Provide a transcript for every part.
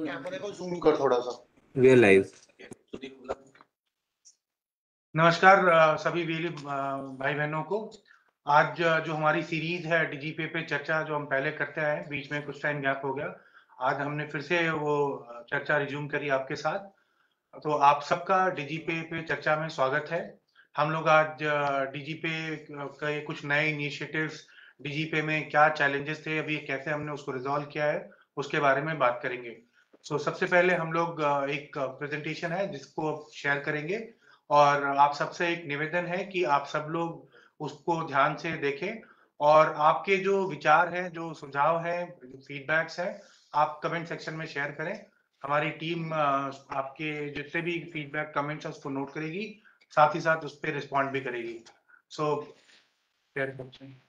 कैमरे को जूम कर थोड़ा सा। We are live. नमस्कार सभी वीएलई भाई बहनों को। आज जो हमारी सीरीज है डीजीपे पे चर्चा, जो हम पहले करते आए, बीच में कुछ टाइम गैप हो गया, आज हमने फिर से वो चर्चा रिज्यूम करी आपके साथ। तो आप सबका डीजीपे पे चर्चा में स्वागत है। हम लोग आज डीजीपे के कुछ नए इनिशिएटिव्स, डीजीपे में क्या चैलेंजेस थे अभी, कैसे हमने उसको रिजॉल्व किया है, उसके बारे में बात करेंगे। सबसे पहले हम लोग एक प्रेजेंटेशन है जिसको शेयर करेंगे, और आप सबसे एक निवेदन है कि आप सब लोग उसको ध्यान से देखें, और आपके जो विचार हैं, जो सुझाव हैं, फीडबैक्स हैं, आप कमेंट सेक्शन में शेयर करें। हमारी टीम आपके जितने भी फीडबैक कमेंट्स हैं उसको नोट करेगी, साथ ही साथ उस पर रिस्पॉन्ड भी करेगी। शेयर करते हैं।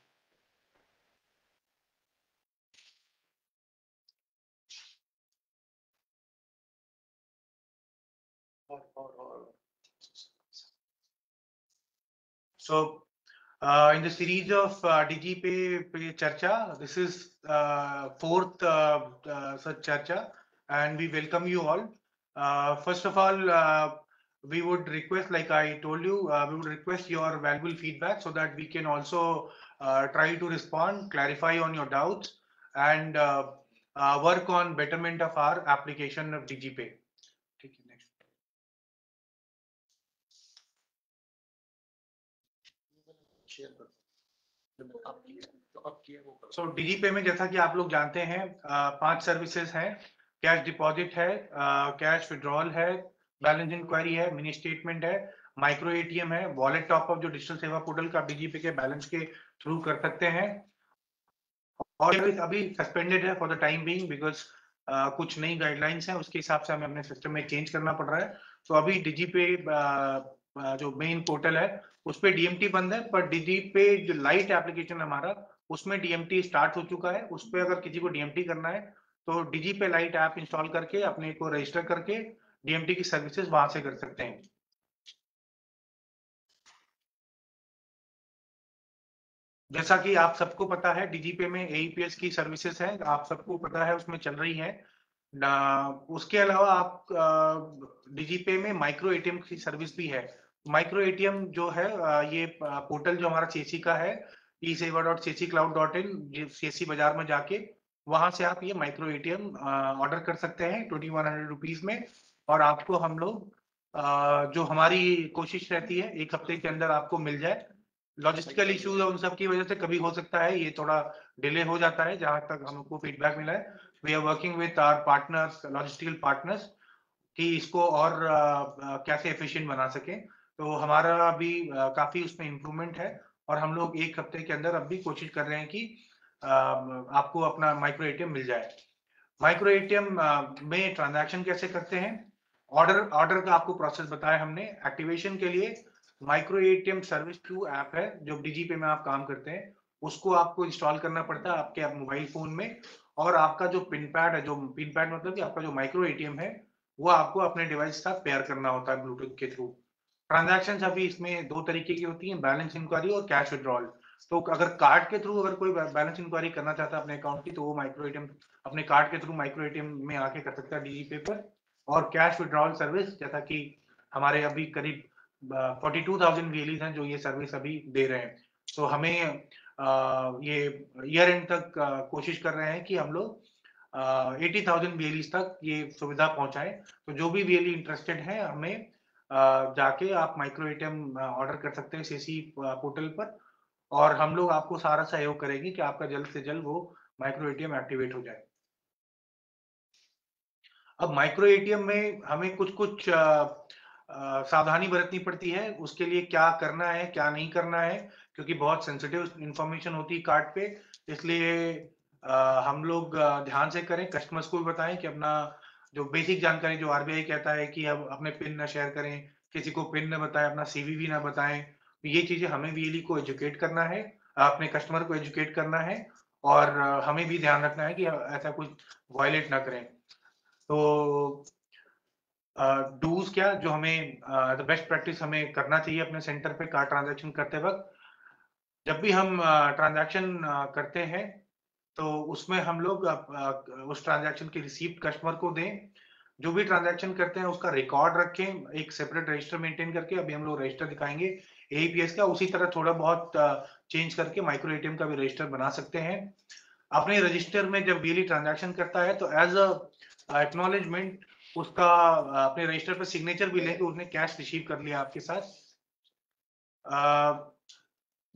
In the series of DGPay Charcha, this is fourth such Charcha, and we welcome you all. First of all, we would request, like I told you, we would request your valuable feedback so that we can also try to respond, clarify on your doubts, and work on betterment of our application of DGPay. DigiPay में जैसा कि आप लोग जानते हैं 5 services हैं। Cash deposit है, cash withdrawal है, बैलेंस इंक्वायरी है, मिनी स्टेटमेंट है, माइक्रो एटीएम है, वॉलेट टॉप अप जो डिजिटल सेवा पोर्टल का डीजीपे के बैलेंस के थ्रू कर सकते हैं, और अभी सस्पेंडेड है for the time being because कुछ नई गाइडलाइंस हैं, उसके हिसाब से हमें अपने सिस्टम में चेंज करना पड़ रहा है। तो अभी डीजीपे जो मेन पोर्टल है उस पे डीएमटी बंद है, पर डीजीपे जो लाइट एप्लीकेशन हमारा, उसमें डीएमटी स्टार्ट हो चुका है। उस पे अगर किसी को डीएमटी करना है तो डीजीपे लाइट ऐप इंस्टॉल करके अपने को रजिस्टर करके डीएमटी की सर्विसेज वहां से कर सकते हैं। जैसा कि आप सबको पता है डीजीपे में एईपीएस की सर्विसेज हैं, आप सबको पता है उसमें चल रही है। उसके अलावा आप डीजीपे में माइक्रो एटीएम की सर्विस भी है। माइक्रो एटीएम जो है ये पोर्टल जो हमारा चेसी का है, eSeva.chesicloud.in, चेसी बाजार में जाके वहां से आप ये माइक्रो एटीएम ऑर्डर कर सकते हैं 2100 रुपीज में, और आपको हम लोग जो हमारी कोशिश रहती है 1 हफ्ते के अंदर आपको मिल जाए। लॉजिस्टिकल इश्यूज उन सब की वजह से कभी हो सकता है ये थोड़ा डिले हो जाता है, जहां तक हमको फीडबैक मिला है। We are working with our partners, logistical partners, कि इसको और कैसे एफिशिएंट बना सके। तो हमारा अभी काफी उसमें इम्प्रूवमेंट है, और हम लोग 1 हफ्ते के अंदर अब भी कोशिश कर रहे हैं कि आपको अपना माइक्रो एटीएम मिल जाए। माइक्रो एटीएम में ट्रांजैक्शन कैसे करते हैं, ऑर्डर का आपको प्रोसेस बताया हमने। एक्टिवेशन के लिए माइक्रो एटीएम सर्विस 2 ऐप है जो डीजीपे में आप काम करते हैं, उसको आपको इंस्टॉल करना पड़ता है आपके मोबाइल फोन में, और आपका जो पिन पैड है, जो पिन पैड मतलब कि आपका जो माइक्रो एटीएम है, वो आपको अपने डिवाइस के साथ पेयर करना होता है ब्लूटूथ के थ्रू। ट्रांजैक्शंस अभी इसमें 2 तरीके की होती हैं, बैलेंस इंक्वायरी और कैश विड्रॉल। तो अगर कार्ड के थ्रू अगर कोई बैलेंस इंक्वायरी करना चाहता है अपने अकाउंट की, तो वो माइक्रो एटीएम अपने कार्ड के थ्रू माइक्रो एटीएम में आके कर सकता है डीजीपे पर। और कैश विड्रॉल सर्विस, जैसा कि हमारे अभी करीब 42,000 वीएलईज हैं जो ये सर्विस अभी दे रहे हैं। तो हमें ये ईयर एंड तक कोशिश कर रहे हैं कि हम लोग 80,000 वीएलईज तक ये सुविधा पहुंचाएं। तो जो भी वीएलई इंटरेस्टेड है, हमें जाके आप माइक्रो एटीएम ऑर्डर कर सकते हैं सीसी पोर्टल पर, और हम लोग आपको सारा सहयोग करेंगे कि आपका जल्द से जल्द वो माइक्रो एटीएम एक्टिवेट हो जाए। अब माइक्रो एटीएम में हमें कुछ सावधानी बरतनी पड़ती है। उसके लिए क्या करना है, क्या नहीं करना है, क्योंकि बहुत सेंसिटिव इंफॉर्मेशन होती है कार्ड पे, इसलिए हम लोग ध्यान से करें। कस्टमर्स को भी बताएं कि अपना जो बेसिक जानकारी, जो आरबीआई कहता है कि अब अपने पिन न शेयर करें, किसी को पिन न बताएं, अपना सीवीवी ना बताएं। ये चीजें हमें वीएलई को एजुकेट करना है, अपने कस्टमर को एजुकेट करना है, और हमें भी ध्यान रखना है कि ऐसा कुछ वायलेट ना करें। तो डूज क्या, जो हमें बेस्ट प्रैक्टिस हमें करना चाहिए अपने सेंटर पे कार्ड ट्रांजैक्शन करते वक्त। जब भी हम ट्रांजैक्शन करते हैं तो उसमें हम लोग उस ट्रांजैक्शन की रिसीप्ट कस्टमर को दें, जो भी ट्रांजैक्शन करते हैं उसका रिकॉर्ड रखें, एक सेपरेट रजिस्टर मेंटेन करके, अभी हम लोग रजिस्टर दिखाएंगे एईपीएस का, उसी तरह थोड़ा बहुत चेंज करके माइक्रो एटीएम का भी रजिस्टर बना सकते हैं। अपने रजिस्टर में जब बीएलई ट्रांजैक्शन करता है तो एज अ एक्नॉलेजमेंट उसका अपने रजिस्टर पर सिग्नेचर भी लेंगे, उसने कैश रिसीव कर लिया आपके साथ।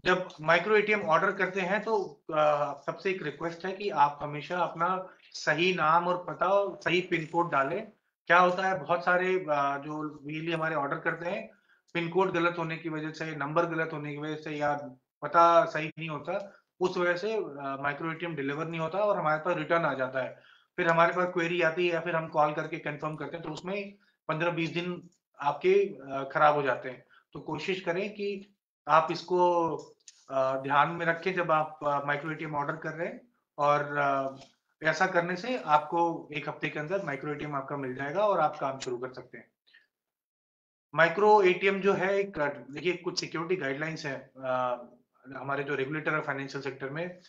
जब माइक्रो एटीएम ऑर्डर करते हैं तो सबसे एक रिक्वेस्ट है कि आप हमेशा अपना सही नाम और पता और सही पिन कोड डालें। क्या होता है, बहुत सारे जो बिजली हमारे ऑर्डर करते हैं, पिन कोड गलत होने की वजह से, नंबर गलत होने की वजह से, या पता सही नहीं होता, उस वजह से माइक्रो एटीएम डिलीवर नहीं होता और हमारे पास रिटर्न आ जाता है। फिर हमारे पास क्वेरी आती है या फिर हम कॉल करके कंफर्म करते हैं तो उसमें 15-20 दिन आपके खराब हो जाते हैं। तो कोशिश करें कि आप इसको ध्यान में रखें जब आप माइक्रो एटीएम ऑर्डर कर रहे हैं, और ऐसा करने से आपको 1 हफ्ते के अंदर माइक्रो एटीएम आपका मिल जाएगा और आप काम शुरू कर सकते हैं। माइक्रो एटीएम जो है एक, देखिए कुछ सिक्योरिटी गाइडलाइंस है हमारे जो रेगुलेटर है फाइनेंशियल सेक्टर में,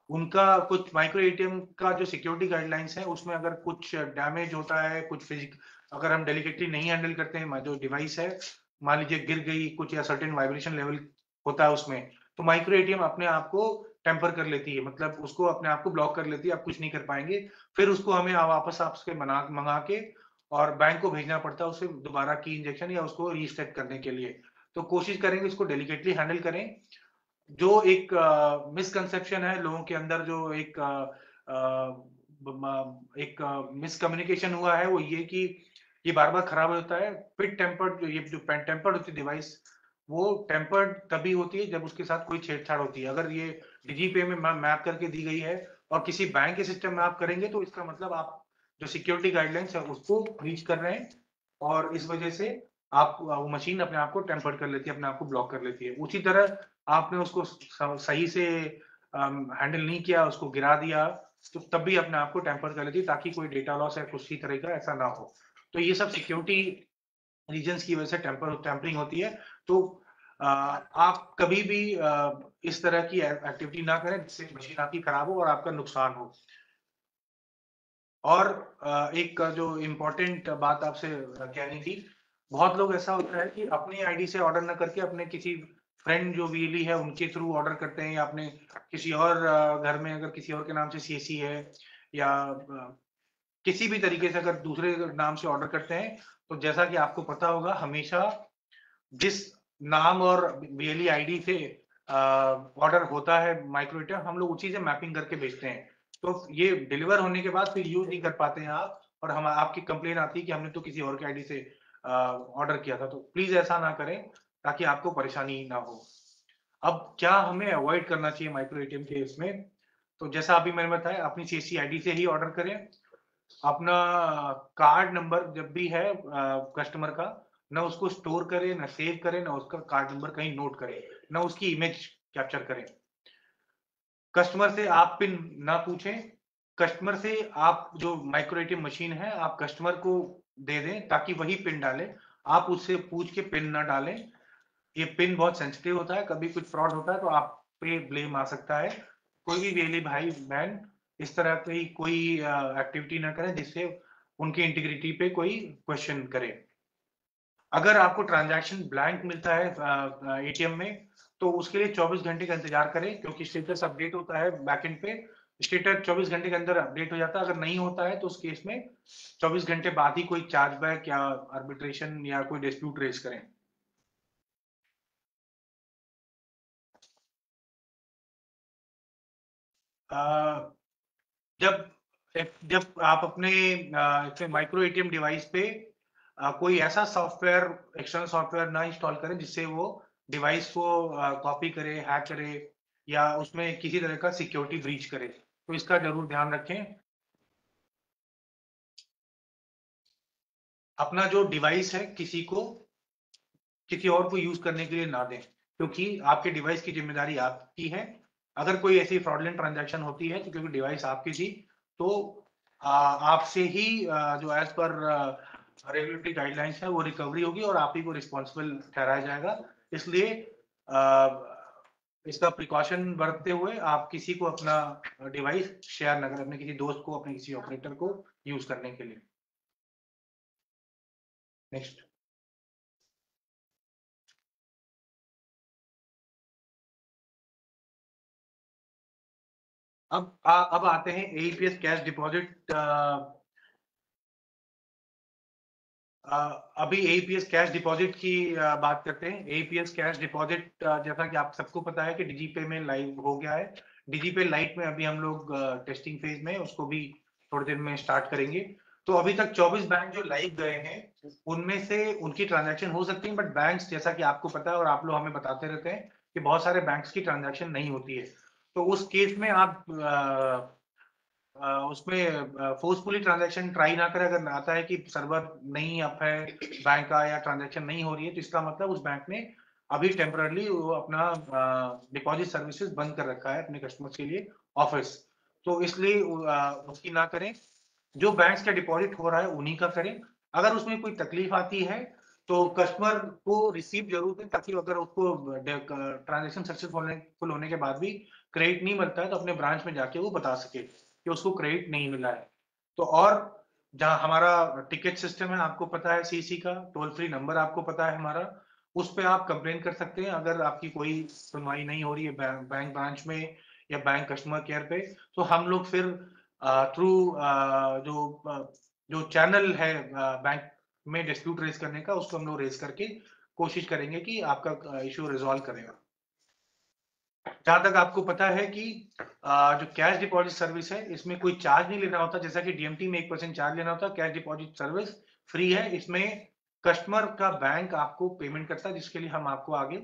उनका कुछ माइक्रो एटीएम का जो सिक्योरिटी गाइडलाइंस है उसमें अगर कुछ डैमेज होता है, अगर हम डेलिकेटली नहीं हैंडल करते हैं, जो डिवाइस है मान लीजिए गिर गई कुछ या सर्टेन वाइब्रेशन लेवल होता है उसमें, तो माइक्रो एटीएम अपने आप को टेम्पर कर लेती है, मतलब उसको अपने आप को ब्लॉक कर लेती है, आप कुछ नहीं कर पाएंगे। फिर उसको हमें वापस आपसे मंगा के और बैंक को भेजना पड़ता है उसे दोबारा की इंजेक्शन या उसको रीसेट करने के लिए। तो कोशिश करेंगे इसको डेलिकेटली हैंडल करें। जो एक मिसकंसेप्शन है लोगों के अंदर, जो एक मिसकम्युनिकेशन हुआ है, वो ये कि ये बार-बार खराब हो जाता है। पिट टेम्पर्ड, ये जो टेम्पर्ड होती है डिवाइस, वो टेम्पर्ड तभी होती है जब उसके साथ कोई छेड़छाड़ होती है। अगर ये डिजीपे में मैप करके दी गई है और किसी बैंक के सिस्टम में आप करेंगे तो इसका मतलब आप जो सिक्योरिटी गाइडलाइंस है उसको ब्रीच कर रहे हैं, और इस वजह से आप वो मशीन अपने आप को टेम्पर्ड कर लेती है, अपने आप को ब्लॉक कर लेती है। उसी तरह आपने उसको सही से हैंडल नहीं किया, उसको गिरा दिया, तो तब भी अपने आप को टेम्पर कर लेती है, ताकि कोई डेटा लॉस या कुछ ही तरह का ऐसा ना हो। तो ये सब सिक्योरिटी रीजंस की वजह से टेम्परिंग होती है। तो आप कभी भी इस तरह की एक्टिविटी ना करें जिससे मशीन आपकी खराब हो और आपका नुकसान हो। और एक जो इम्पोर्टेंट बात आपसे कहनी थी, बहुत लोग ऐसा होता है कि अपनी आईडी से ऑर्डर ना करके अपने किसी फ्रेंड जो वीएलई है उनके थ्रू ऑर्डर करते हैं, या अपने किसी और घर में अगर किसी और के नाम से सीएससी है, या किसी भी तरीके से अगर दूसरे नाम से ऑर्डर करते हैं, तो जैसा कि आपको पता होगा, हमेशा जिस नाम और बीएलई आईडी से ऑर्डर होता है माइक्रो एटीएम, हम लोग उसी से मैपिंग करके भेजते हैं। तो ये डिलीवर होने के बाद फिर यूज नहीं कर पाते हैं आप, और हम आपकी कंप्लेन आती है कि हमने तो किसी और के आईडी से ऑर्डर किया था। तो प्लीज ऐसा ना करें ताकि आपको परेशानी ना हो। अब क्या हमें अवॉइड करना चाहिए माइक्रो एटीएम के इसमें, तो जैसा अभी मैंने बताया, अपनी सीएससी आईडी से ही ऑर्डर करें। अपना कार्ड नंबर जब भी है कस्टमर का, ना उसको स्टोर करें, ना सेव करें, ना उसका कार्ड नंबर कहीं नोट करें, ना उसकी इमेज कैप्चर करें। कस्टमर से आप पिन ना पूछें। कस्टमर से आप जो माइक्रो एटीएम मशीन है आप कस्टमर को दे दें ताकि वही पिन डालें। आप उससे पूछ के पिन ना डालें। ये पिन बहुत सेंसिटिव होता है, कभी कुछ फ्रॉड होता है तो आप पे ब्लेम आ सकता है। कोई भी रियली भाई बहन इस तरह की कोई एक्टिविटी ना करें जिससे उनकी इंटीग्रिटी पे कोई क्वेश्चन करे। अगर आपको ट्रांजैक्शन ब्लैंक मिलता है एटीएम में, तो उसके लिए 24 घंटे का इंतजार करें, क्योंकि स्टेटस अपडेट होता है बैकएंड पे। स्टेटस 24 घंटे के अंदर अपडेट हो जाता है। अगर नहीं होता है तो उस केस में 24 घंटे बाद ही कोई चार्जबैक या आर्बिट्रेशन या कोई डिस्प्यूट रेज करें। जब जब आप अपने माइक्रो एटीएम डिवाइस पे कोई ऐसा सॉफ्टवेयर, एक्सटर्नल सॉफ्टवेयर ना इंस्टॉल करें जिससे वो डिवाइस को कॉपी करे, हैक करे, या उसमें किसी तरह का सिक्योरिटी ब्रीच करे, तो इसका जरूर ध्यान रखें। अपना जो डिवाइस है किसी और को यूज करने के लिए ना दें, क्योंकि आपके डिवाइस की जिम्मेदारी आपकी है। अगर कोई ऐसी फ्रॉडलेंट ट्रांजैक्शन होती है तो क्योंकि डिवाइस आपकी थी, तो आपसे ही जो एज पर रेगुलेटरी गाइडलाइंस है वो रिकवरी होगी और आप ही को रिस्पॉन्सिबल ठहराया जाएगा। इसलिए इसका प्रिकॉशन बरतते हुए आप किसी को अपना डिवाइस शेयर न करें, अपने किसी दोस्त को, अपने किसी ऑपरेटर को यूज करने के लिए। नेक्स्ट। अब आते हैं एईपीएस कैश डिपॉजिट। अभी एईपीएस कैश डिपॉजिट की बात करते हैं। एईपीएस कैश डिपॉजिट जैसा कि आप सबको पता है कि डिजीपे में लाइव हो गया है। डिजीपे लाइट में अभी हम लोग टेस्टिंग फेज में, उसको भी थोड़ी देर में स्टार्ट करेंगे। तो अभी तक 24 बैंक जो लाइव गए हैं उनमें से उनकी ट्रांजैक्शन हो सकती है, बट बैंक्स जैसा कि आपको पता है और आप लोग हमें बताते रहते हैं कि बहुत सारे बैंक्स की ट्रांजैक्शन नहीं होती है। तो उस केस में आप उसमें फोर्सफुली ट्रांजैक्शन ट्राई ना करें। अगर आता है कि सर्वर नहीं अप है बैंक का या ट्रांजैक्शन नहीं हो रही है, तो इसका मतलब उस बैंक ने अभी टेम्पररी वो अपना डिपॉजिट सर्विसेज बंद कर रखा है अपने कस्टमर्स के लिए ऑफर्स। तो इसलिए उसकी ना करें। जो बैंक्स का डिपॉजिट हो रहा है उन्हीं का करें। अगर उसमें कोई तकलीफ आती है तो कस्टमर को रिसीव जरूर दें, ताकि अगर उसको ट्रांजेक्शन सक्सेसफुल होने के बाद भी क्रेडिट नहीं मिलता है तो अपने ब्रांच में जाके वो बता सके कि उसको क्रेडिट नहीं मिला है। तो और जहां हमारा टिकट सिस्टम है, आपको पता है सीसी का टोल फ्री नंबर आपको पता है हमारा, उस पर आप कंप्लेन कर सकते हैं अगर आपकी कोई सुनवाई नहीं हो रही है बैंक ब्रांच में या बैंक कस्टमर केयर पे। तो हम लोग फिर थ्रू जो चैनल है बैंक में डिस्प्यूट रेज करने का, उसको हम लोग रेज करके कोशिश करेंगे कि आपका इश्यू रिजॉल्व करेगा। जहां तक आपको पता है कि जो कैश डिपॉजिट सर्विस है इसमें कोई चार्ज नहीं लेना होता, जैसा कि डीएमटी में 1% चार्ज लेना होता है, कैश डिपॉजिट सर्विस फ्री है। इसमें कस्टमर का बैंक आपको पेमेंट करता है, जिसके लिए हम आपको आगे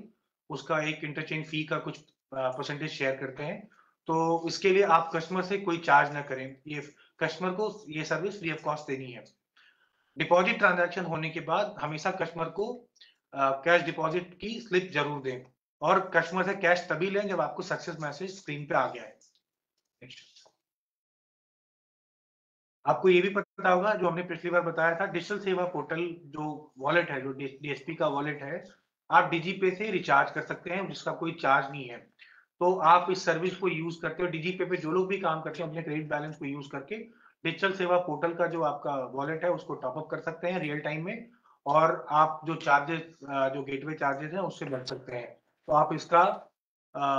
उसका एक इंटरचेंज फी का कुछ परसेंटेज शेयर करते हैं। तो इसके लिए आप कस्टमर से कोई चार्ज ना करें, ये कस्टमर को ये सर्विस फ्री ऑफ कॉस्ट देनी है। डिपॉजिट ट्रांजैक्शन होने के बाद हमेशा कस्टमर को कैश डिपॉजिट की स्लिप जरूर दें, और कस्टमर से कैश तभी लें जब आपको सक्सेस मैसेज स्क्रीन पे आ गया है। आपको ये भी पता होगा, जो हमने पिछली बार बताया था, डिजिटल सेवा पोर्टल जो वॉलेट है, जो डीएसपी का वॉलेट है, आप डिजीपे से रिचार्ज कर सकते हैं जिसका कोई चार्ज नहीं है। तो आप इस सर्विस को यूज करते हो, डिजीपे पे जो लोग भी काम करते हैं अपने क्रेडिट बैलेंस को यूज करके डिजिटल सेवा पोर्टल का जो आपका वॉलेट है उसको टॉपअप कर सकते हैं रियल टाइम में, और आप जो चार्जेस जो गेटवे चार्जेस हैं उससे बच सकते हैं। तो आप इसका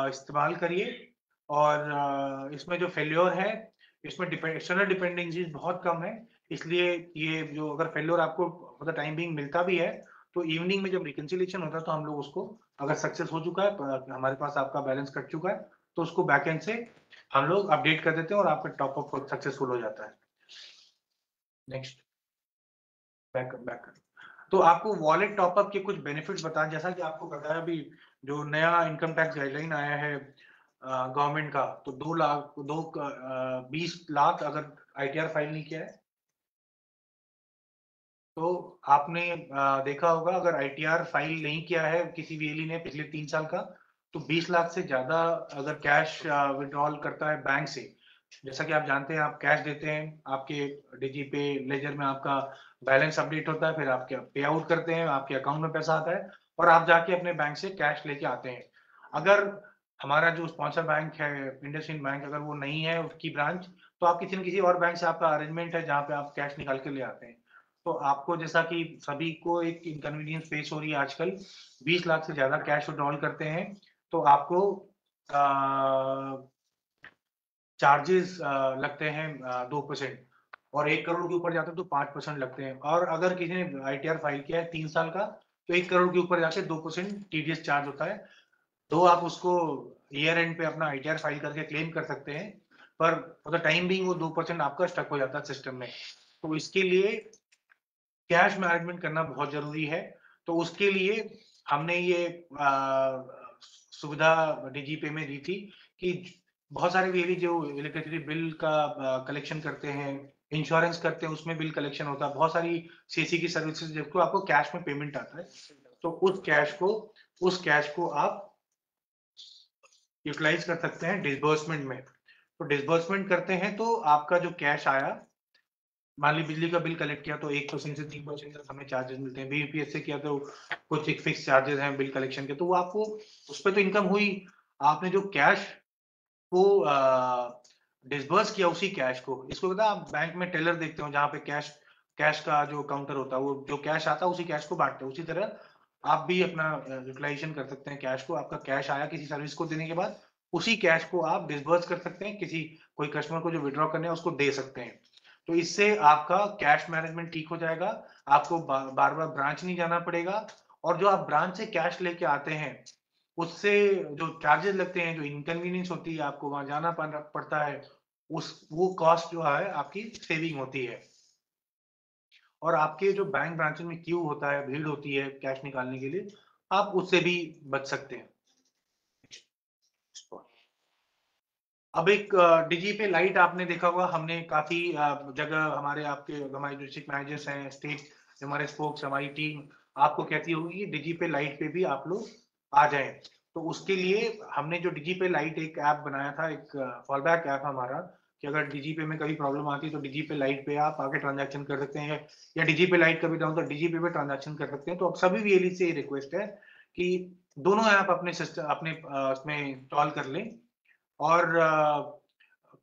इस्तेमाल करिए। और इसमें जो फेल्योर है, इसमें एक्सटर्नल डिपेंडेंसीज बहुत कम है, इसलिए ये जो अगर फेल्योर आपको मतलब टाइम बिंग मिलता भी है तो इवनिंग में जब रिकंसिलिएशन होता है तो हम लोग उसको, अगर सक्सेस हो चुका है, हमारे पास आपका बैलेंस कट चुका है, तो उसको बैक एंड से हम लोग अपडेट कर देते हैं और आपका टॉपअप सक्सेसफुल हो जाता है। नेक्स्ट। बैक। तो आपको वॉलेट टॉपअप के कुछ बेनिफिट्स बताएं। जैसा कि आपको पता है अभी जो नया इनकम टैक्स गाइडलाइन आया है गवर्नमेंट का, तो 20 लाख अगर आईटीआर फाइल नहीं किया है तो आपने देखा होगा, अगर आईटीआर फाइल नहीं किया है किसी वीएलई ने पिछले 3 साल का, तो 20 लाख से ज्यादा अगर कैश विड्रॉल करता है बैंक से, जैसा कि आप जानते हैं आप कैश देते हैं, आपके डिजीपे लेजर में आपका बैलेंस अपडेट होता है, फिर आपके पे आउट करते हैं, आपके अकाउंट में पैसा आता है और आप जाके अपने बैंक से कैश लेके आते हैं। अगर हमारा जो स्पॉन्सर बैंक है इंडसइंड बैंक, अगर वो नहीं है उसकी ब्रांच, तो आप किसी न किसी और बैंक से आपका अरेंजमेंट है जहाँ पे आप कैश निकाल के ले आते हैं। तो आपको, जैसा कि सभी को एक इनकन्वीनियंस फेस हो रही है आजकल, 20 लाख से ज्यादा कैश विड्रॉल करते हैं तो आपको चार्जेस लगते हैं 2%, और 1 करोड़ के ऊपर जाते हैं तो 5% लगते हैं। और अगर किसी ने आईटीआर फाइल किया है 3 साल का, तो 1 करोड़ के ऊपर जाके 2% टीडीएस चार्ज होता है। तो आप उसको ईयर एंड पे अपना आईटीआर फाइल करके क्लेम कर सकते हैं, पर फॉर द टाइम बीइंग वो 2% आपका स्टक हो जाता है सिस्टम में। तो इसके लिए कैश मैनेजमेंट करना बहुत जरूरी है। तो उसके लिए हमने ये सुविधा डीजीपे में दी थी कि बहुत सारे वीएलई जो इलेक्ट्रिसिटी बिल का कलेक्शन करते हैं, इंश्योरेंस करते हैं, उसमें बिल कलेक्शन होता है, बहुत सारी सीसी की सर्विसेज जिसको आपको कैश में पेमेंट आता है, तो उस कैश को आप यूटिलाइज कर सकते हैं डिसबर्समेंट में। तो डिसबर्समेंट करते हैं तो आपका जो कैश आया, मान ली बिजली का बिल कलेक्ट किया तो 1% से 3% तक हमें चार्जेस मिलते हैं, बीपीएस से किया तो कुछ एक फिक्स चार्जेस हैं बिल कलेक्शन के, तो वो आपको उस पर तो इनकम हुई, आपने जो कैश को डिसबर्स किया उसी कैश को, इसको पता है आप बैंक में टेलर देखते हो जहाँ पे कैश का जो काउंटर होता है वो जो कैश आता है उसी कैश को बांटते हैं, उसी तरह आप भी अपना यूटिलाइजेशन कर सकते हैं कैश को। आपका कैश आया किसी सर्विस को देने के बाद, उसी कैश को आप डिसबर्स कर सकते हैं, किसी कोई कस्टमर को जो विड्रॉ करने है उसको दे सकते हैं। तो इससे आपका कैश मैनेजमेंट ठीक हो जाएगा, आपको बार बार ब्रांच नहीं जाना पड़ेगा, और जो आप ब्रांच से कैश लेके आते हैं उससे जो चार्जेस लगते हैं, जो इनकन्वीनियंस होती है, आपको वहां जाना पड़ता है, उस वो कॉस्ट जो है आपकी सेविंग होती है। और आपके जो बैंक ब्रांचेस में क्यू होता है, भीड़ होती है कैश निकालने के लिए, आप उससे भी बच सकते हैं। अब एक डिजीपे लाइट आपने देखा होगा, हमने काफी जगह हमारे जो डिस्ट्रिक्ट मैनेजर्स हैं, स्टेट हमारे स्पोक्स, हमारी टीम आपको कहती होगी कि डिजीपे लाइट पे भी आप लोग आ जाएं। तो उसके लिए हमने जो डिजीपे लाइट एक ऐप बनाया था, एक फॉलबैक ऐप हमारा, कि अगर डिजीपे में कभी प्रॉब्लम आती है तो डिजीपे लाइट पे आप आके ट्रांजैक्शन कर सकते हैं, या डिजीपे लाइट कभी डाउन तो डिजीपे पे ट्रांजैक्शन कर सकते हैं। तो अब सभी वीएलई से रिक्वेस्ट है कि दोनों ऐप अपने सिस्टम अपने उसमें इंस्टॉल कर लें, और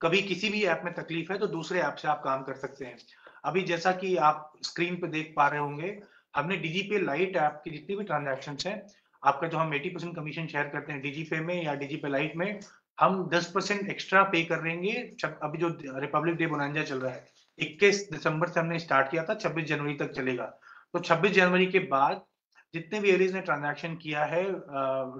कभी किसी भी ऐप में तकलीफ है तो दूसरे ऐप से आप काम कर सकते हैं। अभी जैसा कि आप स्क्रीन पे देख पा रहे होंगे, हमने डीजीपे लाइट ऐप की जितनी भी ट्रांजैक्शन हैं, आपका जो हम 80% कमीशन शेयर करते हैं डीजीपे में या डीजीपे लाइट में, हम 10% एक्स्ट्रा पे कर देंगे। अभी जो रिपब्लिक डे बोनांजा चल रहा है, 21 दिसंबर से हमने स्टार्ट किया था, 26 जनवरी तक चलेगा। तो 26 जनवरी के बाद जितने भी एरियज ने ट्रांजैक्शन किया है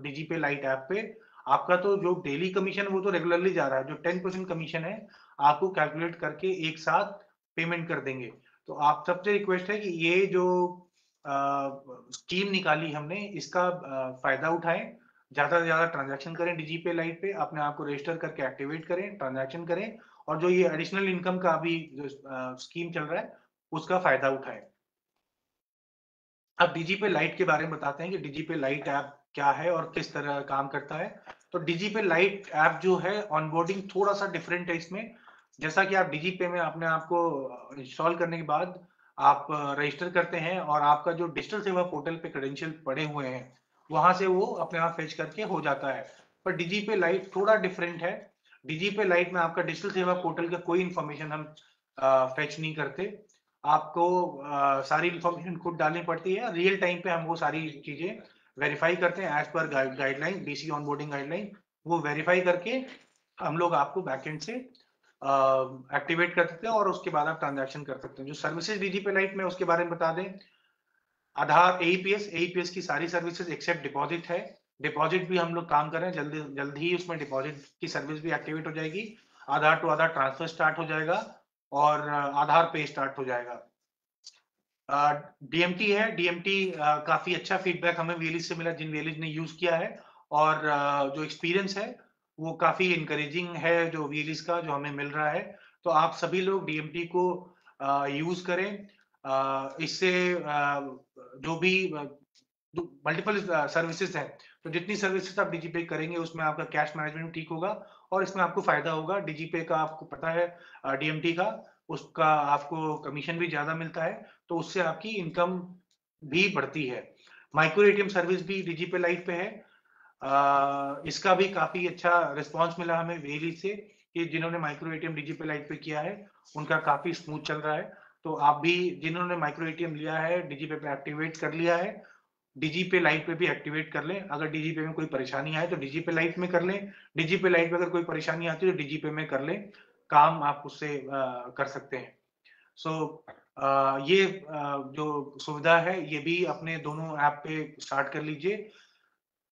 डीजीपे लाइट ऐप पे, आपका तो जो डेली कमीशन वो तो रेगुलरली जा रहा है, जो 10% कमीशन है आपको कैलकुलेट करके एक साथ पेमेंट कर देंगे। तो आप सबसे रिक्वेस्ट है कि ये जो स्कीम निकाली हमने, इसका फायदा उठाएं, ज्यादा से ज्यादा ट्रांजैक्शन करें डीजीपे लाइट पे, अपने आप को रजिस्टर करके एक्टिवेट करें, ट्रांजैक्शन करें, और जो ये एडिशनल इनकम का अभी जो स्कीम चल रहा है उसका फायदा उठाएं। अब डीजीपे लाइट के बारे में बताते हैं कि डीजीपे लाइट ऐप क्या है और किस तरह काम करता है। तो डीजीपे लाइट ऐप जो है, ऑनबोर्डिंग थोड़ा सा डिफरेंट है इसमें। जैसा कि आप डीजीपे में अपने आप को इंस्टॉल करने के बाद आप रजिस्टर करते हैं, और आपका जो डिजिटल सेवा पोर्टल पे क्रेडेंशियल पड़े हुए हैं वहां से वो अपने आप फेच करके हो जाता है। पर डीजीपे लाइट थोड़ा डिफरेंट है। डीजीपे लाइट में आपका डिजिटल सेवा पोर्टल का कोई इंफॉर्मेशन हम फेच नहीं करते, आपको सारी इंफॉर्मेशन खुद डालनी पड़ती है। रियल टाइम पे हम वो सारी चीजें वेरीफाई करते हैं as per guideline, DC onboarding guideline, वो वेरीफाई करके हम लोग आपको बैकएंड से एक्टिवेट कर सकते हैं, और उसके बाद आप ट्रांजैक्शन कर सकते हैं। जो सर्विसेज डीजीपे लाइट में उसके बारे में बता दें, आधार, एईपीएस की सारी सर्विसेज एक्सेप्ट डिपॉजिट है। डिपॉजिट भी हम लोग काम कर रहे हैं, जल्द ही उसमें डिपॉजिट की सर्विस भी एक्टिवेट हो जाएगी। आधार टू आधार ट्रांसफर स्टार्ट हो जाएगा, और आधार पे स्टार्ट हो जाएगा। डीएमटी है, डीएमटी काफी अच्छा फीडबैक हमें वीएलई से मिला, जिन वीएलई ने यूज किया है, और जो एक्सपीरियंस है वो काफी इंकरेजिंग है जो वीएलई का जो हमें मिल रहा है। तो आप सभी लोग डीएमटी को यूज करें। इससे जो भी मल्टीपल सर्विसेज हैं, तो जितनी सर्विसेज आप डीजीपे करेंगे उसमें आपका कैश मैनेजमेंट ठीक होगा, और इसमें आपको फायदा होगा। डीजीपे का आपको पता है, डीएमटी का उसका आपको कमीशन भी ज्यादा मिलता है, तो उससे आपकी इनकम भी बढ़ती है। माइक्रो एटीएम सर्विस भी डीजीपे लाइट पे है। इसका भी काफी अच्छा रिस्पांस मिला हमें वेली से, कि जिन्होंने माइक्रो एटीएम डीजीपे लाइट पे किया है उनका काफी स्मूथ चल रहा है। तो आप भी जिन्होंने माइक्रो एटीएम लिया है, डीजीपे पे एक्टिवेट कर लिया है, डीजीपे लाइट पे भी एक्टिवेट कर लें। अगर डीजीपे में कोई परेशानी आए तो डीजीपे लाइट में कर लें, डीजीपे लाइट में अगर कोई परेशानी आती है तो डीजीपे में कर लें, काम आप उससे कर सकते हैं। सो ये जो सुविधा है ये भी अपने दोनों ऐप पे स्टार्ट कर लीजिए।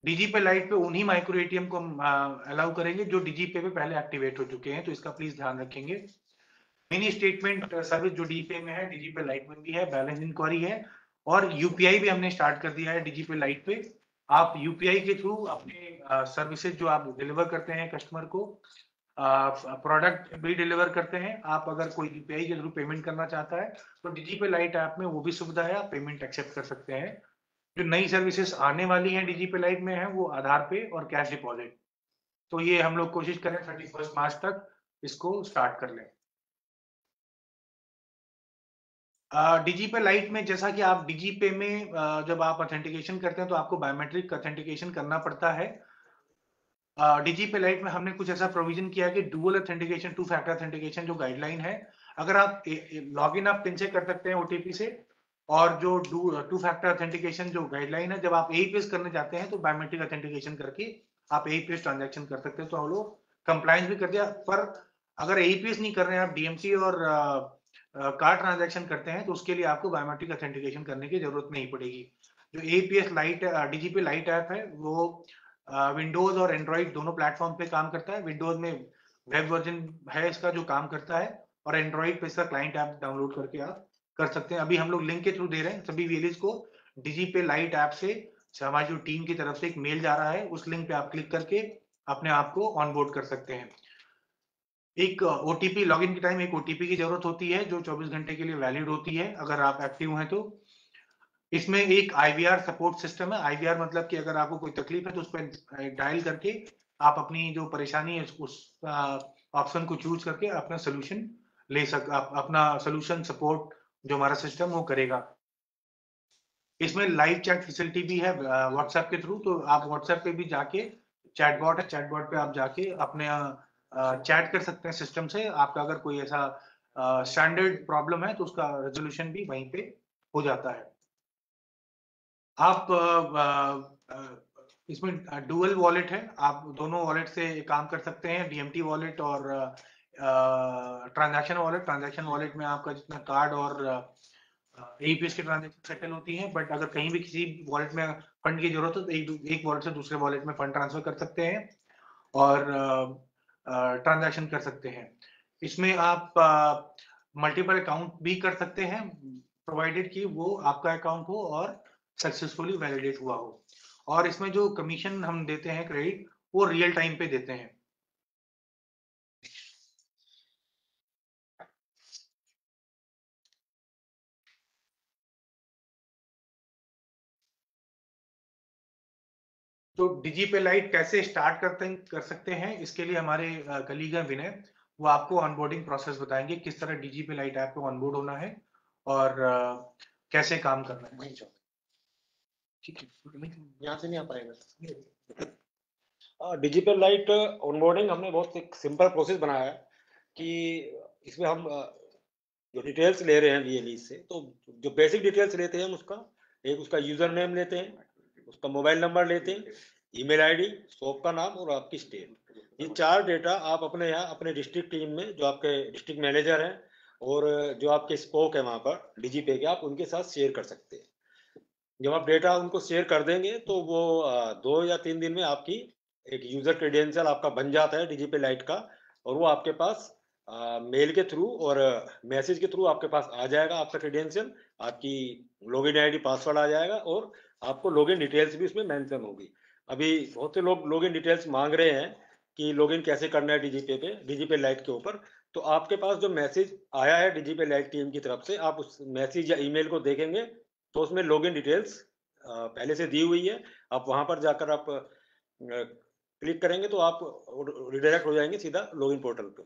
डीजीपे लाइट पे उन्हीं माइक्रो एटीएम को हम अलाउ करेंगे जो डीजीपे पे पहले एक्टिवेट हो चुके हैं, तो इसका प्लीज ध्यान रखेंगे। मिनी स्टेटमेंट सर्विस जो डीजीपे में है, डीजीपे लाइट में भी है, बैलेंस इंक्वायरी है, और यूपीआई भी हमने स्टार्ट कर दिया है डीजीपे लाइट पे। आप यूपीआई के थ्रू अपने सर्विसेज जो आप डिलीवर करते हैं कस्टमर को, प्रोडक्ट भी डिलीवर करते हैं, आप अगर कोई यूपीआई के थ्रू पेमेंट करना चाहता है तो डीजीपे लाइट ऐप में वो भी सुविधा है, आप पेमेंट एक्सेप्ट कर सकते हैं। जो नई सर्विसेज आने वाली हैं डीजीपे लाइट में है वो आधार पे और कैश डिपॉजिट। तो ये हम लोग कोशिश करें 31 मार्च तक इसको स्टार्ट कर लें। डीजीपे लाइट में जैसा कि आप डीजीपे में जब आप ऑथेंटिकेशन करते हैं तो आपको बायोमेट्रिक ऑथेंटिकेशन करना पड़ता है। डीजी पे लाइट में हमने कुछ ऐसा प्रोविजन किया कि dual authentication, two factor authentication जो गाइडलाइन है, अगर आप लॉगिन आप पिन से कर सकते हैं ओटीपी से, और जो टू फैक्टर ऑथेंटिकेशन जो गाइडलाइन है, जब आप एईपीएस करने जाते हैं तो बायोमेट्रिक ऑथेंटिकेशन करके आप एईपीएस ट्रांजैक्शन कर सकते हैं। तो हम लोग कंप्लायंस भी कर दिया। पर अगर एईपीएस नहीं कर रहे हैं, आप डीएमटी और कार्ड ट्रांजैक्शन करते हैं, तो उसके लिए आपको बायोमेट्रिक ऑथेंटिकेशन करने की जरूरत नहीं पड़ेगी। जो AEPS light DGP lite app है, वो विंडोज और एंड्रॉइड दोनों प्लेटफॉर्म पे काम करता है। विंडोज में वेब वर्जन है इसका जो काम करता है, और एंड्रॉइड पे इसका क्लाइंट ऐप डाउनलोड करके आप कर सकते हैं। अभी हम लोग लिंक के थ्रू दे रहे हैं सभी वीएलईज को। डीजी पे लाइट ऐप से हमारी जो टीम की तरफ से एक मेल जा रहा है, उस लिंक पे आप क्लिक करके अपने आप को ऑनबोर्ड कर सकते हैं। एक ओटीपी लॉगिन के टाइम एक ओटीपी की जरूरत होती है जो 24 घंटे के लिए वैलिड होती है अगर आप एक्टिव हैं तो। इसमें एक आईवीआर सपोर्ट सिस्टम है। आईवीआर मतलब कि अगर आपको कोई तकलीफ है तो उस पर डायल करके आप अपनी जो परेशानी है उस ऑप्शन को चूज करके अपना सोल्यूशन अपना सोल्यूशन सपोर्ट जो हमारा सिस्टम वो करेगा। इसमें लाइव चैट फैसिलिटी भी है व्हाट्सएप के थ्रू। तो आप व्हाट्सएप पे भी जाके, चैटबॉट है, चैटबॉट पे आप जाके अपने चैट कर सकते हैं सिस्टम से। आपका अगर कोई ऐसा स्टैंडर्ड प्रॉब्लम है तो उसका रेजोल्यूशन भी वहीं पे हो जाता है। आप इसमें डुअल वॉलेट है, आप दोनों वॉलेट से काम कर सकते हैं, डीएमटी वॉलेट और ट्रांजैक्शन वॉलेट। ट्रांजैक्शन वॉलेट में आपका जितना कार्ड और एईपीएस की ट्रांजैक्शन सेटल होती है, बट अगर कहीं भी किसी वॉलेट में फंड की जरूरत हो तो एक वॉलेट से दूसरे वॉलेट में फंड ट्रांसफर कर सकते हैं और ट्रांजैक्शन कर सकते हैं। इसमें आप मल्टीपल अकाउंट भी कर सकते हैं, प्रोवाइडेड कि वो आपका अकाउंट हो और सक्सेसफुली वैलिडेट हुआ हो। और इसमें जो कमीशन हम देते हैं क्रेडिट, वो रियल टाइम पे देते हैं। तो डिजी पे लाइट कैसे स्टार्ट कर सकते हैं, इसके लिए हमारे कलीग हैं विनय, वो आपको ऑनबोर्डिंग प्रोसेस बताएंगे किस तरह डिजी पे लाइट ऐप पे ऑनबोर्ड होना है और कैसे काम करना है। ठीक है, यहाँ से नहीं आ पाएगा। डिजिटल लाइट ऑनबोर्डिंग हमने बहुत एक सिंपल प्रोसेस बनाया है कि इसमें हम जो डिटेल्स ले रहे हैं वीएलई से, तो जो बेसिक डिटेल्स लेते हैं हम उसका यूजर नेम लेते हैं, उसका मोबाइल नंबर लेते हैं, ईमेल आईडी, शॉप का नाम और आपकी स्टेट। ये 4 डेटा आप अपने यहाँ अपने डिस्ट्रिक्ट टीम में जो आपके डिस्ट्रिक्ट मैनेजर हैं और जो आपके स्पोक है वहाँ पर डीजीपे के, आप उनके साथ शेयर कर सकते हैं। जब आप डेटा उनको शेयर कर देंगे तो वो 2 या 3 दिन में आपकी एक यूजर क्रेडेंशियल आपका बन जाता है डीजीपी लाइट का, और वो आपके पास मेल के थ्रू और मैसेज के थ्रू आपके पास आ जाएगा। आपका क्रेडेंशियल, आपकी लॉगिन आईडी, पासवर्ड आ जाएगा और आपको लॉगिन डिटेल्स भी उसमें मेंशन होगी। अभी बहुत से लोग लॉगिन डिटेल्स मांग रहे हैं कि लॉगिन कैसे करना है डीजीपी लाइट के ऊपर। तो आपके पास जो मैसेज आया है डीजीपी लाइट टीम की तरफ से, आप उस मैसेज या ईमेल को देखेंगे तो उसमें लॉगिन डिटेल्स पहले से दी हुई है। आप वहां पर जाकर आप क्लिक करेंगे तो आप रिडायरेक्ट हो जाएंगे सीधा लॉगिन पोर्टल पे।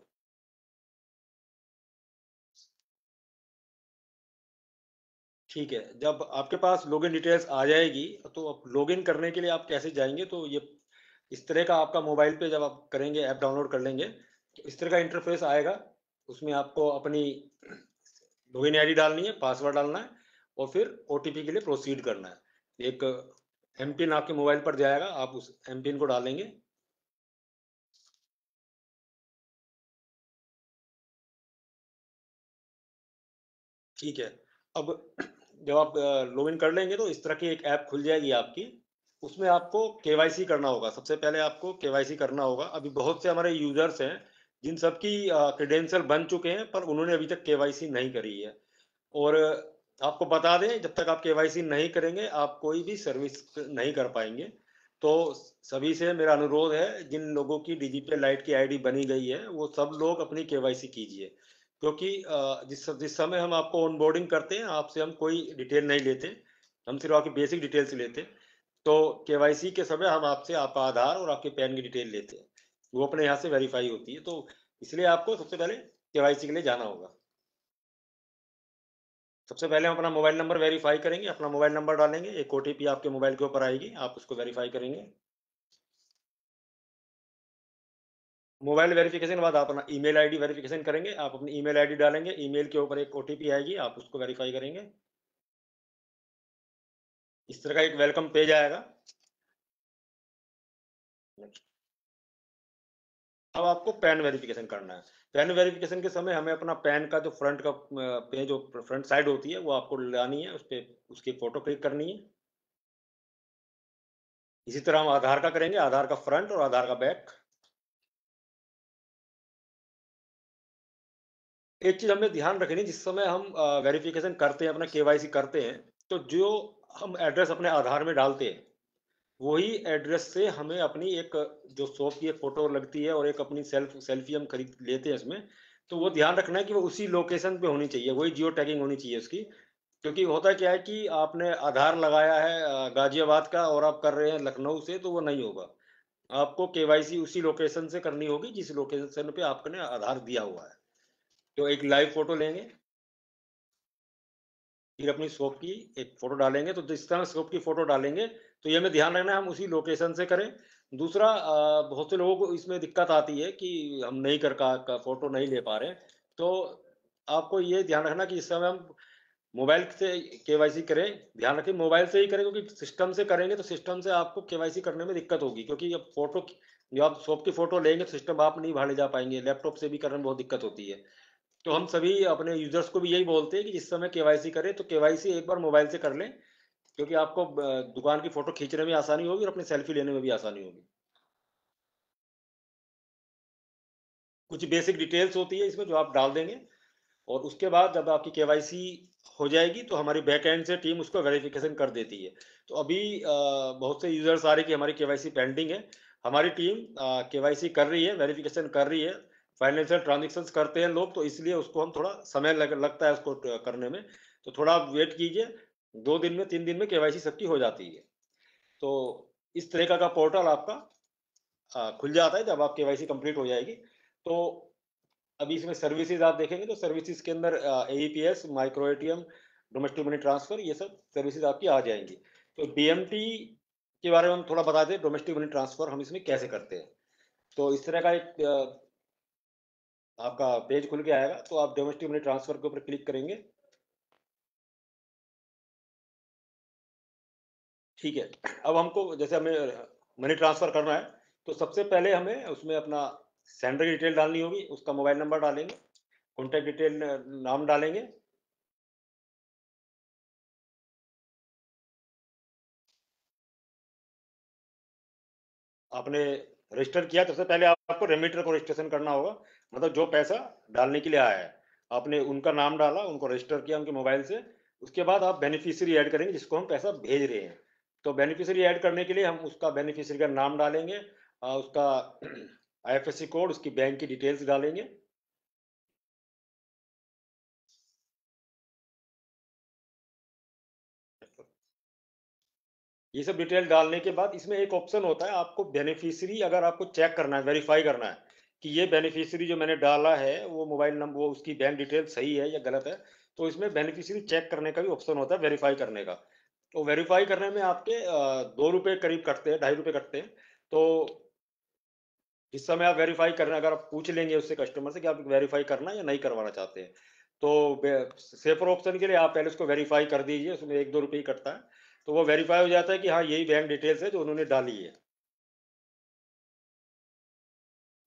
ठीक है, जब आपके पास लॉगिन डिटेल्स आ जाएगी तो आप लॉगिन करने के लिए आप कैसे जाएंगे, तो ये इस तरह का आपका मोबाइल पे जब आप करेंगे, ऐप डाउनलोड कर लेंगे तो इस तरह का इंटरफेस आएगा। उसमें आपको अपनी लॉगिन आईडी डालनी है, पासवर्ड डालना है और फिर ओटीपी के लिए प्रोसीड करना है। एक एमपिन आपके मोबाइल पर जाएगा, आप उस एमपिन को डालेंगे। ठीक है, अब जब आप लॉगिन कर लेंगे तो इस तरह की एक ऐप खुल जाएगी आपकी। उसमें आपको केवाईसी करना होगा। सबसे पहले आपको केवाईसी करना होगा। अभी बहुत से हमारे यूजर्स हैं जिन सबकी क्रेडेंशियल बन चुके हैं पर उन्होंने अभी तक केवाईसी नहीं करी है। और आपको बता दें, जब तक आप केवाईसी नहीं करेंगे आप कोई भी सर्विस नहीं कर पाएंगे। तो सभी से मेरा अनुरोध है, जिन लोगों की डीजीपी लाइट की आईडी बनी गई है वो सब लोग अपनी केवाईसी कीजिए, क्योंकि जिस समय हम आपको ऑनबोर्डिंग करते हैं आपसे हम कोई डिटेल नहीं लेते, हम सिर्फ आपकी बेसिक डिटेल्स लेते हैं। तो केवाईसी के समय हम आपसे आपका आधार और आपके पैन की डिटेल लेते हैं, वो अपने यहाँ से वेरीफाई होती है। तो इसलिए आपको सबसे पहले केवाईसी के लिए जाना होगा। सबसे पहले हम अपना मोबाइल नंबर वेरीफाई करेंगे। अपना मोबाइल नंबर डालेंगे, एक ओटीपी आपके मोबाइल के ऊपर आएगी, आप उसको वेरीफाई करेंगे। मोबाइल वेरिफिकेशन के बाद आप अपना ईमेल आईडी वेरिफिकेशन करेंगे। आप अपनी ईमेल आईडी डालेंगे, ईमेल के ऊपर एक ओटीपी आएगी, आप उसको वेरीफाई करेंगे। इस तरह का एक वेलकम पेज आएगा। अब आपको पैन वेरिफिकेशन करना है। पैन वेरिफिकेशन के समय हमें अपना पैन का जो फ्रंट का पेज, जो फ्रंट साइड होती है, वो आपको लानी है, उस पे उसकी फोटो क्लिक करनी है। इसी तरह हम आधार का करेंगे, आधार का फ्रंट और आधार का बैक। एक चीज हमें ध्यान रखनी, जिस समय हम वेरिफिकेशन करते हैं, अपना केवाईसी करते हैं, तो जो हम एड्रेस अपने आधार में डालते हैं, वही एड्रेस से हमें अपनी एक जो शॉप की एक फोटो लगती है और एक अपनी सेल्फी हम खरीद लेते हैं इसमें, तो वो ध्यान रखना है कि वो उसी लोकेशन पे होनी चाहिए, वही जियो टैगिंग होनी चाहिए उसकी। क्योंकि होता क्या है कि आपने आधार लगाया है गाजियाबाद का और आप कर रहे हैं लखनऊ से, तो वो नहीं होगा। आपको केवाईसी उसी लोकेशन से करनी होगी जिस लोकेशन पे आपने आधार दिया हुआ है। तो एक लाइव फोटो लेंगे, फिर अपनी शॉप की एक फोटो डालेंगे। तो जिस तरह शॉप की फोटो डालेंगे, तो ये हमें ध्यान रखना है हम उसी लोकेशन से करें। दूसरा, बहुत से लोगों को इसमें दिक्कत आती है कि हम नहीं कर का फोटो नहीं ले पा रहे हैं। तो आपको ये ध्यान रखना कि इस समय हम मोबाइल से केवाईसी करें, ध्यान रखें मोबाइल से ही करें, क्योंकि सिस्टम से करेंगे तो सिस्टम से आपको केवाईसी करने में दिक्कत होगी, क्योंकि अब फोटो जो आप शॉप की फोटो लेंगे तो सिस्टम आप नहीं बाहर ले जा पाएंगे, लैपटॉप से भी करने में बहुत दिक्कत होती है। तो हम सभी अपने यूजर्स को भी यही बोलते हैं कि जिस समय केवाईसी करें तो केवाईसी एक बार मोबाइल से कर लें, क्योंकि आपको दुकान की फोटो खींचने में आसानी होगी और अपनी सेल्फी लेने में भी आसानी होगी। कुछ बेसिक डिटेल्स होती है इसमें जो आप डाल देंगे, और उसके बाद जब आपकी केवाईसी हो जाएगी तो हमारी बैक एंड से टीम उसको वेरिफिकेशन कर देती है। तो अभी बहुत से यूजर्स आ रहे कि हमारी केवाईसी पेंडिंग है। हमारी टीम केवाईसी कर रही है, वेरिफिकेशन कर रही है। फाइनेंशियल ट्रांजेक्शन्स करते हैं लोग, तो इसलिए उसको हम थोड़ा समय लगता है उसको करने में। तो थोड़ा आप वेट कीजिए, 2 दिन में 3 दिन में केवाईसी सबकी हो जाती है। तो इस तरीका का पोर्टल आपका खुल जाता है जब आप केवाईसी कंप्लीट हो जाएगी। तो अभी इसमें सर्विसेज आप देखेंगे तो सर्विसेज के अंदर AEPS, micro ATM, domestic money transfer, ये सब सर्विसेज आपकी आ जाएंगी। तो डीएमटी के बारे में हम थोड़ा बता दें, डोमेस्टिक मनी ट्रांसफर हम इसमें कैसे करते हैं। तो इस तरह का एक आपका पेज खुल के आएगा, तो आप डोमेस्टिक मनी ट्रांसफर के ऊपर क्लिक करेंगे। ठीक है, अब हमको जैसे हमें मनी ट्रांसफर करना है, तो सबसे पहले हमें उसमें अपना सेंडर की डिटेल डालनी होगी, उसका मोबाइल नंबर डालेंगे, कॉन्टैक्ट डिटेल नाम डालेंगे। आपने रजिस्टर किया, तो सबसे पहले आपको रेमिटर को रजिस्ट्रेशन करना होगा, मतलब जो पैसा डालने के लिए आया है। आपने उनका नाम डाला, उनको रजिस्टर किया उनके मोबाइल से। उसके बाद आप बेनिफिशियरी ऐड करेंगे जिसको हम पैसा भेज रहे हैं। तो बेनिफिशियरी ऐड करने के लिए हम उसका बेनिफिशियरी का नाम डालेंगे, उसका आईएफएससी कोड, उसकी बैंक की डिटेल्स डालेंगे। ये सब डिटेल डालने के बाद इसमें एक ऑप्शन होता है, आपको बेनिफिशियरी अगर आपको चेक करना है, वेरीफाई करना है कि ये बेनिफिशियरी जो मैंने डाला है वो मोबाइल नंबर, वो उसकी बैंक डिटेल सही है या गलत है, तो इसमें बेनिफिशियरी चेक करने का भी ऑप्शन होता है, वेरीफाई करने का। तो वेरीफाई करने में आपके 2 रुपये करीब कटते हैं, 2.5 रुपये कटते हैं। तो इस समय आप वेरीफाई करना, अगर आप पूछ लेंगे उससे कस्टमर से कि आप वेरीफाई करना या नहीं करवाना चाहते हैं, तो सेफर ऑप्शन के लिए आप पहले उसको वेरीफाई कर दीजिए, उसमें 1-2 रुपये ही कटता है। तो वो वेरीफाई हो जाता है कि हाँ यही बैंक डिटेल्स है जो उन्होंने डाली है।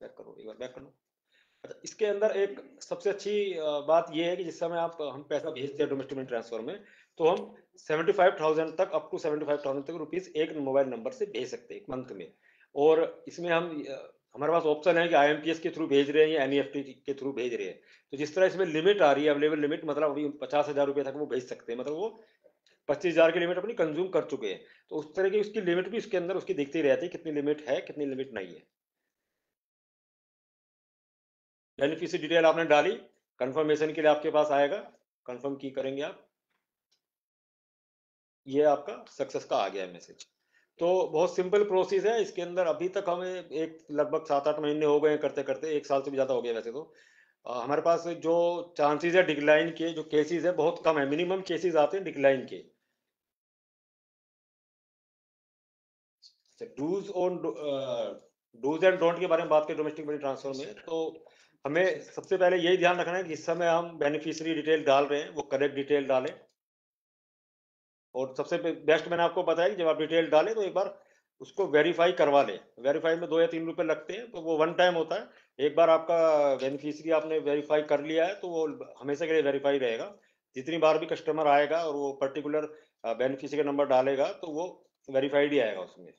बैक करो, एक बार बैक करो। अच्छा, इसके अंदर एक सबसे अच्छी बात यह है कि जिस समय आप हम पैसा भेजते हैं डोमेस्टिक मनी ट्रांसफर में, तो हम 75,000 तक, अप टू 75,000 तक रुपीज एक मोबाइल नंबर से भेज सकते हैं एक मंथ में। और इसमें हम हमारे पास ऑप्शन है कि आईएमपीएस के थ्रू भेज रहे हैं या एनईएफटी के थ्रू भेज रहे हैं। तो जिस तरह इसमें लिमिट आ रही है, अवेलेबल लिमिट, मतलब अभी 50,000 रुपये तक वो भेज सकते हैं, मतलब वो 25,000 की लिमिट अपनी कंज्यूम कर चुके हैं। तो उस तरह की उसकी लिमिट भी उसके अंदर उसकी दिखती रहती है, कितनी लिमिट है कितनी लिमिट नहीं है। बेनिफिशियरी डिटेल आपने डाली, कंफर्मेशन के लिए आपके पास आएगा, कंफर्म की करेंगे आप, ये आपका सक्सेस का आ गया है मैसेज। तो बहुत सिंपल प्रोसेस है इसके अंदर। अभी तक हमें एक लगभग 7-8 महीने हो गए हैं करते करते, 1 साल से भी ज़्यादा हो गया वैसे तो। हमारे पास जो चांसेस है डिक्लाइन के, जो केसेस है बहुत कम है, मिनिमम केसेस आते हैं डिक्लाइन के। Dos on dos and don't के बारे में बात करें डोमेस्टिक मनी ट्रांसफर में, तो हमें सबसे पहले यही ध्यान रखना है कि इस समय हम बेनिफिशियरी डिटेल डाल रहे हैं वो करेक्ट डिटेल डालें। और सबसे बेस्ट मैंने आपको बताया कि जब आप डिटेल डालें तो एक बार उसको वेरीफाई करवा लें। वेरीफाई में 2 या 3 रुपए लगते हैं, तो वो वन टाइम होता है। एक बार आपका बेनिफिशियरी आपने वेरीफाई कर लिया है तो वो हमेशा के लिए वेरीफाई रहेगा। जितनी बार भी कस्टमर आएगा और वो पर्टिकुलर बेनिफिशियरी का नंबर डालेगा तो वो वेरीफाइड ही आएगा उसमें।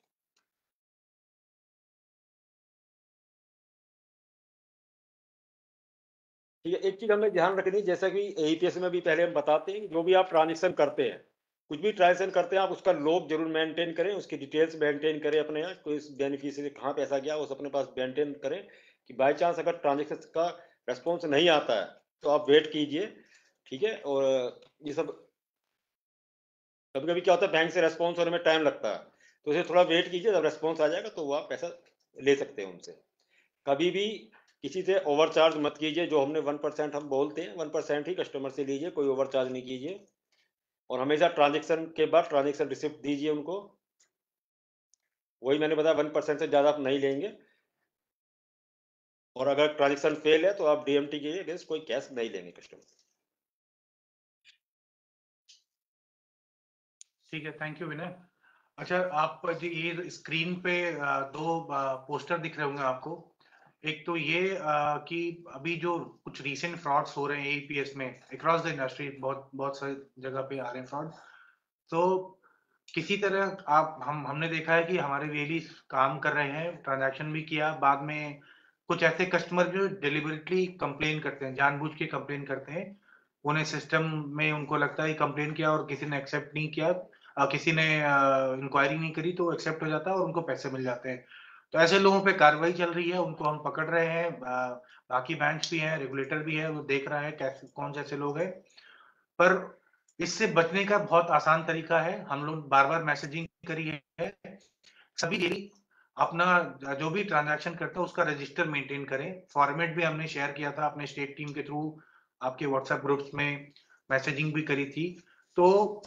ठीक है, एक चीज हमें ध्यान रखनी है, जैसा कि एईपीएस में भी पहले हम बताते हैं कि जो भी आप ट्रांजेक्शन करते हैं, कुछ भी ट्रांजेक्शन करते हैं, आप उसका लॉग जरूर मेंटेन करें, उसकी डिटेल्स मेंटेन करें अपने यहाँ, कोई बेनिफिशियरी कहाँ पैसा गया उस अपने पास मेंटेन करें कि बाय चांस अगर ट्रांजेक्शन का रेस्पॉन्स नहीं आता है तो आप वेट कीजिए। ठीक है, और ये सब कभी कभी क्या होता है बैंक से रेस्पॉन्स होने में टाइम लगता है, तो इसे थोड़ा वेट कीजिए, जब रेस्पॉन्स आ जाएगा तो वो आप पैसा ले सकते हैं उनसे। कभी भी किसी से ओवरचार्ज मत कीजिए, जो हमने 1% हम बोलते हैं 1% ही कस्टमर से लीजिए, कोई ओवरचार्ज नहीं कीजिए। और हमेशा ट्रांजेक्शन के बाद ट्रांजेक्शन रिसिप्ट दीजिए उनको, वही मैंने बताया 1% से ज़्यादा आप नहीं लेंगे। और अगर ट्रांजेक्शन फेल है तो आप डीएमटी के अगेंस्ट कोई कैश नहीं लेंगे कस्टमर। ठीक है, थैंक यू विनय। अच्छा, आप जी ये स्क्रीन पे दो पोस्टर दिख रहे होंगे आपको। एक तो ये कि अभी जो कुछ रीसेंट फ्रॉड्स हो रहे हैं एईपीएस में अक्रॉस द इंडस्ट्री, बहुत बहुत सारी जगह पे आ रहे हैं फ्रॉड। तो किसी तरह आप हमने देखा है कि हमारे वेली काम कर रहे हैं, ट्रांजैक्शन भी किया, बाद में कुछ ऐसे कस्टमर जो डिलिबरेटली कंप्लेन करते हैं, जानबूझ के कंप्लेन करते हैं। उन्हें सिस्टम में उनको लगता है कंप्लेन किया और किसी ने एक्सेप्ट नहीं किया, किसी ने इंक्वायरी नहीं करी तो एक्सेप्ट हो जाता है और उनको पैसे मिल जाते हैं। तो ऐसे लोगों पे कार्रवाई चल रही है, उनको हम पकड़ रहे हैं। बाकी बैंक भी है, रेगुलेटर भी है, वो देख रहा है कैसे कौन से ऐसे लोग हैं। पर इससे बचने का बहुत आसान तरीका है, हम लोग बार-बार मैसेजिंग करी है। सभी डेली अपना जो भी ट्रांजैक्शन करते हैं उसका रजिस्टर मेंटेन करें। फॉर्मेट भी हमने शेयर किया था अपने स्टेट टीम के थ्रू, आपके व्हाट्सएप ग्रुप्स में मैसेजिंग भी करी थी। तो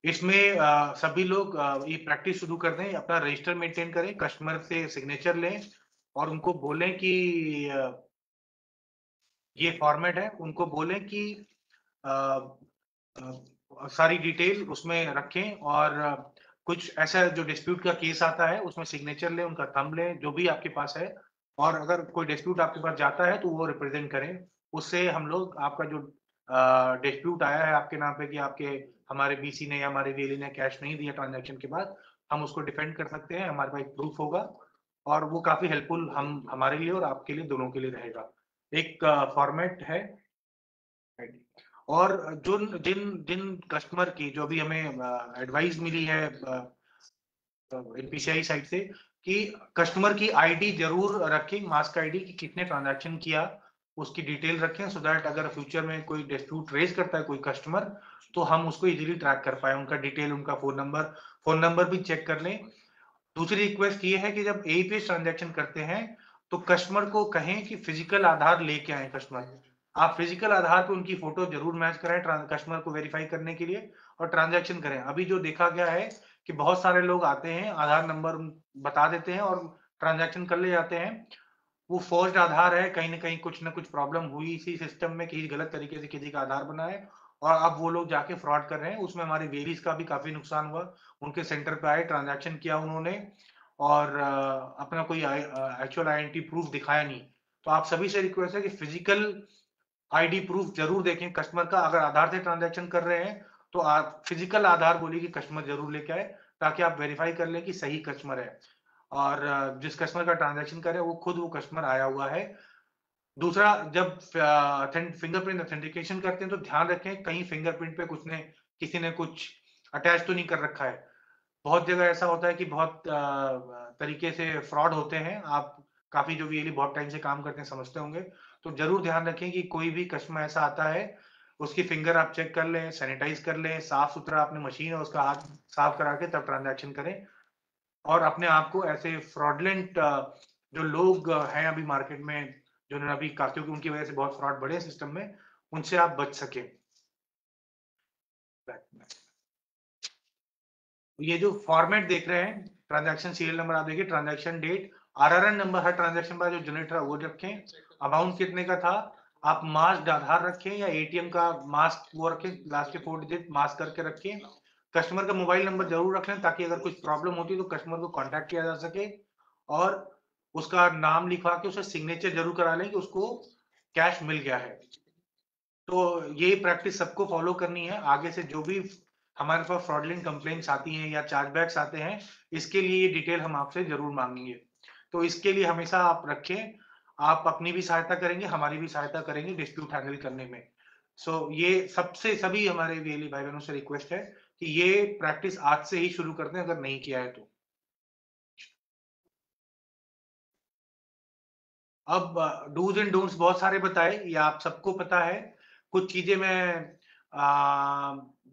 इसमें सभी लोग ये प्रैक्टिस शुरू कर दें, अपना रजिस्टर मेंटेन करें, कस्टमर से सिग्नेचर लें और उनको बोलें कि ये फॉर्मेट है, उनको बोलें कि सारी डिटेल उसमें रखें और कुछ ऐसा जो डिस्प्यूट का केस आता है उसमें सिग्नेचर लें, उनका थंब लें, जो भी आपके पास है। और अगर कोई डिस्प्यूट आपके पास जाता है तो वो रिप्रेजेंट करें। उससे हम लोग आपका जो डिस्प्यूट आया है आपके नाम पे कि आपके हमारे बीसी ने या हमारे वीएलई ने कैश नहीं दिया ट्रांजैक्शन के बाद, हम उसको डिफेंड कर सकते हैं, हमारे पास प्रूफ होगा और वो काफी हेल्पफुल हम हमारे लिए और आपके लिए दोनों के लिए रहेगा। एक फॉर्मेट है। और जो जिन जिन कस्टमर की जो भी हमें एडवाइस मिली है एनपीसीआई साइड से कि कस्टमर की आईडी जरूर रखें, मास्क आईडी की कितने ट्रांजैक्शन किया उसकी डिटेल रखें, सो दैट अगर फ्यूचर में कोई डिस्प्यूट रेज करता है कोई कस्टमर तो हम उसको इजीली ट्रैक कर पाए, उनका डिटेल, उनका फोन नंबर भी चेक कर लें। दूसरी रिक्वेस्ट ये है कि जब एईपीएस ट्रांजैक्शन करते हैं तो कस्टमर को कहें कि फिजिकल आधार लेके आए। कस्टमर आप फिजिकल आधार पे उनकी फोटो जरूर मैच कराएं कस्टमर को वेरीफाई करने के लिए और ट्रांजैक्शन करें। अभी जो देखा गया है कि बहुत सारे लोग आते हैं, आधार नंबर बता देते हैं और ट्रांजैक्शन कर ले जाते हैं। वो फोर्ज्ड आधार है, कहीं ना कुछ प्रॉब्लम हुई इसी सिस्टम में, किसी गलत तरीके से किसी का आधार बना है और अब वो लोग जाके फ्रॉड कर रहे हैं। उसमें हमारे वेरीज का भी काफी नुकसान हुआ, उनके सेंटर पे आए, ट्रांजैक्शन किया उन्होंने और अपना कोई एक्चुअल आइडेंटिटी प्रूफ दिखाया नहीं। तो आप सभी से रिक्वेस्ट है कि फिजिकल आईडी प्रूफ जरूर देखें कस्टमर का। अगर आधार से ट्रांजैक्शन कर रहे हैं तो आप फिजिकल आधार बोलिए कि कस्टमर जरूर लेके आए, ताकि आप वेरीफाई कर लें कि सही कस्टमर है और जिस कस्टमर का ट्रांजैक्शन करे वो खुद वो कस्टमर आया हुआ है। दूसरा, जब फिंगरप्रिंट ऑथेंटिकेशन करते हैं तो ध्यान रखें कहीं फिंगरप्रिंट पे किसी ने कुछ अटैच तो नहीं कर रखा है। बहुत जगह ऐसा होता है कि बहुत तरीके से फ्रॉड होते हैं। आप काफी जो वीएलई बहुत टाइम से काम करते हैं समझते होंगे। तो जरूर ध्यान रखें कि कोई भी कस्टमर ऐसा आता है उसकी फिंगर आप चेक कर लें, सैनिटाइज कर लें, साफ सुथरा अपनी मशीन है उसका हाथ साफ करा के तब ट्रांजैक्शन करें और अपने आप को ऐसे फ्रॉडलेंट जो लोग हैं अभी मार्केट में, जिन्होंने अभी क्योंकि उनकी वजह से बहुत फ्रॉड बढ़े सिस्टम में, उनसे आप बच सके। ये जो फॉर्मेट देख रहे हैं, ट्रांजैक्शन सीरियल नंबर आप देखिए, ट्रांजैक्शन डेट RRN नंबर हर ट्रांजैक्शन का जो जनरेट रहा वो रखें, अमाउंट कितने का था, आप मास्क आधार रखें या एटीएम का मास्क वो रखें, लास्ट के 4 डिजिट मास्क करके रखें। कस्टमर का मोबाइल नंबर जरूर रख लें ताकि अगर कुछ प्रॉब्लम होती है तो कस्टमर को कांटेक्ट किया जा सके, और उसका नाम लिखवा के उसे सिग्नेचर जरूर करा लें कि उसको कैश मिल गया है। तो ये प्रैक्टिस सबको फॉलो करनी है। आगे से जो भी हमारे पास फ्रॉडलेंट कंप्लेंट्स आती हैं या चार्जबैक्स आते हैं, इसके लिए ये डिटेल हम आपसे जरूर मांगेंगे। तो इसके लिए हमेशा आप रखें, आप अपनी भी सहायता करेंगे, हमारी भी सहायता करेंगे डिस्प्यूट हैंडल करने में। ये सबसे सभी हमारे वीएलई भाई बहनों से रिक्वेस्ट है कि ये प्रैक्टिस आज से ही शुरू कर दें अगर नहीं किया है तो। अब डूज एंड डोंट्स बहुत सारे बताए, ये आप सबको पता है। कुछ चीजें मैं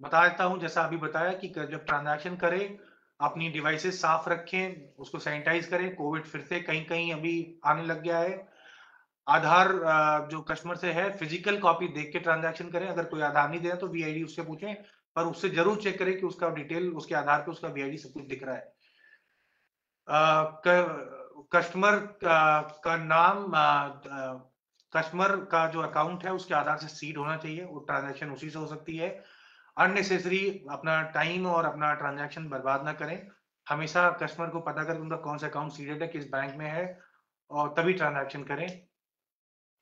बता देता हूं, जैसा अभी बताया कि जब ट्रांजैक्शन करें अपनी डिवाइसेस साफ रखें, उसको सैनिटाइज करें। कोविड फिर से कहीं कहीं अभी आने लग गया है। आधार जो कस्टमर से है फिजिकल कॉपी देख के ट्रांजैक्शन करें। अगर कोई आधार नहीं दे रहा तो वीआईडी उससे पूछें, पर उससे जरूर चेक करें कि उसका डिटेल, उसके आधार पे उसका वीआईडी सब कुछ दिख रहा है। कस्टमर का नाम, कस्टमर का जो अकाउंट है उसके आधार से सीड होना चाहिए, वो ट्रांजैक्शन उसी से हो सकती है। अननेसेसरी अपना टाइम और अपना ट्रांजैक्शन बर्बाद ना करें। हमेशा कस्टमर को पता करें उनका कौन सा अकाउंट सीडेड है, किस बैंक में है, और तभी ट्रांजैक्शन करें।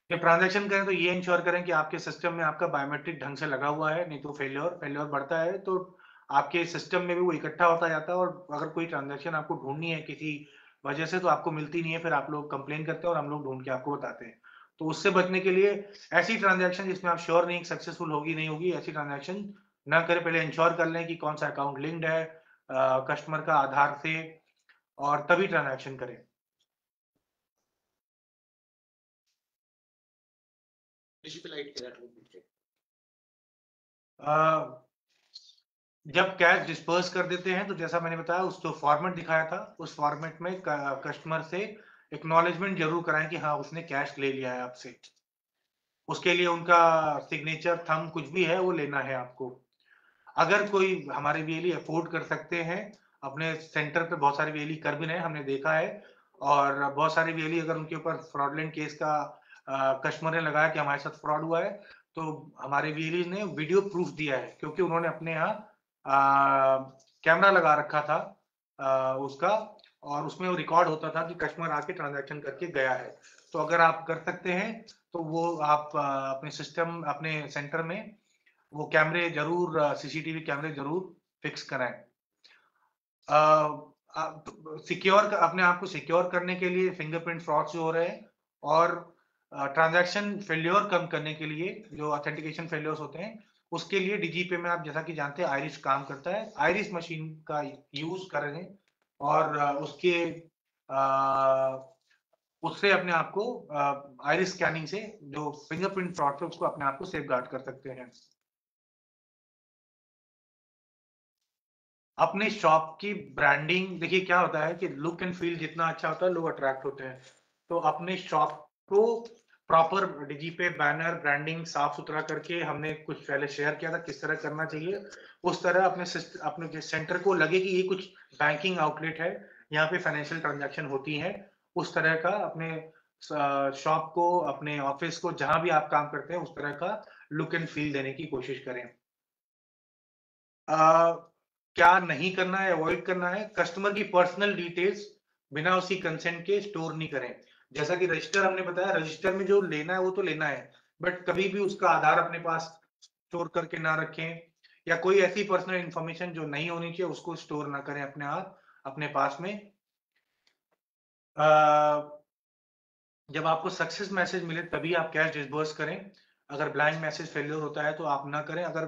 जब ट्रांजैक्शन करें तो ये इंश्योर करें कि आपके सिस्टम में आपका बायोमेट्रिक ढंग से लगा हुआ है, नहीं तो फेल्योर बढ़ता है तो आपके सिस्टम में भी वो इकट्ठा होता जाता है, और अगर कोई ट्रांजैक्शन आपको ढूंढनी है किसी वजह से तो आपको मिलती नहीं है, फिर आप लोग कंप्लेन करते हैं और हम लोग ढूंढ के आपको बताते हैं। तो उससे बचने के लिए ऐसी ट्रांजैक्शन जिसमें आप श्योर नहीं सक्सेसफुल होगी नहीं होगी, ऐसी ट्रांजैक्शन ना करें। पहले इंश्योर कर लें कि कौन सा अकाउंट लिंक्ड है कस्टमर का आधार से, और तभी ट्रांजैक्शन करें। जब कैश डिस्पर्स कर देते हैं तो जैसा मैंने बताया उस जो फॉर्मेट दिखाया था उस फॉर्मेट में कस्टमर से एक्नॉलेजमेंट जरूर कराएं कि हाँ उसने कैश ले लिया है आपसे। उसके लिए उनका सिग्नेचर, थंब कुछ भी है वो लेना है आपको। अगर कोई हमारे वीएलई अफोर्ड कर सकते हैं, अपने सेंटर पे बहुत सारे वीएलई कर भी रहे हैं, हमने देखा है। और बहुत सारे वीएलई अगर उनके ऊपर फ्रॉडलेंट केस का कस्टमर ने लगाया कि हमारे साथ फ्रॉड हुआ है, तो हमारे वीएलई ने वीडियो प्रूफ दिया है, क्योंकि उन्होंने अपने यहाँ कैमरा लगा रखा था उसका, और उसमें वो रिकॉर्ड होता था कि कस्टमर आके ट्रांजैक्शन करके गया है। तो अगर आप कर सकते हैं तो वो आप अपने सिस्टम, अपने सेंटर में वो कैमरे जरूर, सीसीटीवी कैमरे जरूर फिक्स कराएं। सिक्योर अपने आप को सिक्योर करने के लिए फिंगरप्रिंट फ्रॉड से हो रहे हैं, और ट्रांजैक्शन फेल्योर कम करने के लिए जो ऑथेंटिकेशन फेल्योर्स होते हैं उसके लिए डीजीपे में आप जैसा कि जानते हैं आयरिस काम करता है। आयरिस मशीन का यूज करें और उससे अपने आप को आयरिस स्कैनिंग से जो फिंगरप्रिंट फ्रॉड है उसको अपने आप को सेफगार्ड कर सकते हैं। अपने शॉप की ब्रांडिंग, देखिए क्या होता है कि लुक एंड फील जितना अच्छा होता है लोग अट्रैक्ट होते हैं। तो अपने शॉप को प्रॉपर डीजीपे बैनर ब्रांडिंग साफ सुथरा करके, हमने कुछ पहले शेयर किया था किस तरह करना चाहिए, उस तरह अपने सेंटर को लगे कि ये कुछ बैंकिंग आउटलेट है, यहाँ पे फाइनेंशियल ट्रांजैक्शन होती है, उस तरह का अपने शॉप को, अपने ऑफिस को, जहां भी आप काम करते हैं उस तरह का लुक एंड फील देने की कोशिश करें। क्या नहीं करना है, अवॉइड करना है, कस्टमर की पर्सनल डिटेल्स बिना उसकी कंसेंट के स्टोर नहीं करें। जैसा कि रजिस्टर हमने बताया, रजिस्टर में जो लेना है वो तो लेना है, बट कभी भी उसका आधार अपने पास स्टोर करके ना रखें, या कोई ऐसी पर्सनल इंफॉर्मेशन जो नहीं होनी चाहिए उसको स्टोर ना करें अपने आप अपने पास में। जब आपको सक्सेस मैसेज मिले तभी आप कैश डिसबर्स करें। अगर ब्लैंक मैसेज फेलियर होता है तो आप ना करें। अगर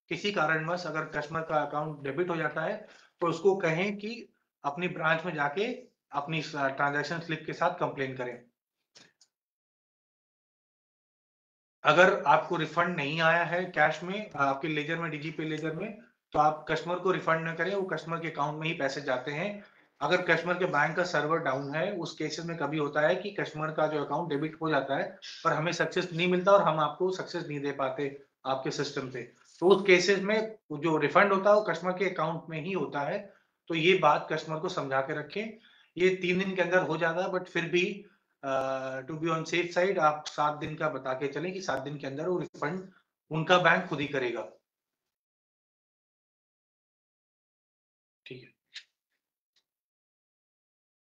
किसी कारणवश अगर कस्टमर का अकाउंट डेबिट हो जाता है तो उसको कहें कि अपनी ब्रांच में जाके अपनी ट्रांजैक्शन स्लिप के साथ कंप्लेन करें। अगर आपको रिफंड नहीं आया है कैश में आपके लेजर में, डीजीपे लेजर में, तो आप कस्टमर को रिफंड ना करें, वो कस्टमर के अकाउंट में ही पैसे जाते हैं। अगर कस्टमर के बैंक का सर्वर डाउन है, उस केसेस में कभी होता है कि कस्टमर का जो अकाउंट डेबिट हो जाता है पर हमें सक्सेस नहीं मिलता और हम आपको सक्सेस नहीं दे पाते आपके सिस्टम से, तो उस केसेस में जो रिफंड होता है वो कस्टमर के अकाउंट में ही होता है। तो ये बात कस्टमर को समझा के रखें। ये 3 दिन के अंदर हो जाता है, बट फिर भी to be on safe side आप 7 दिन का बता के चलें कि 7 दिन के अंदर वो रिफंड उनका बैंक खुद ही करेगा। ठीक है।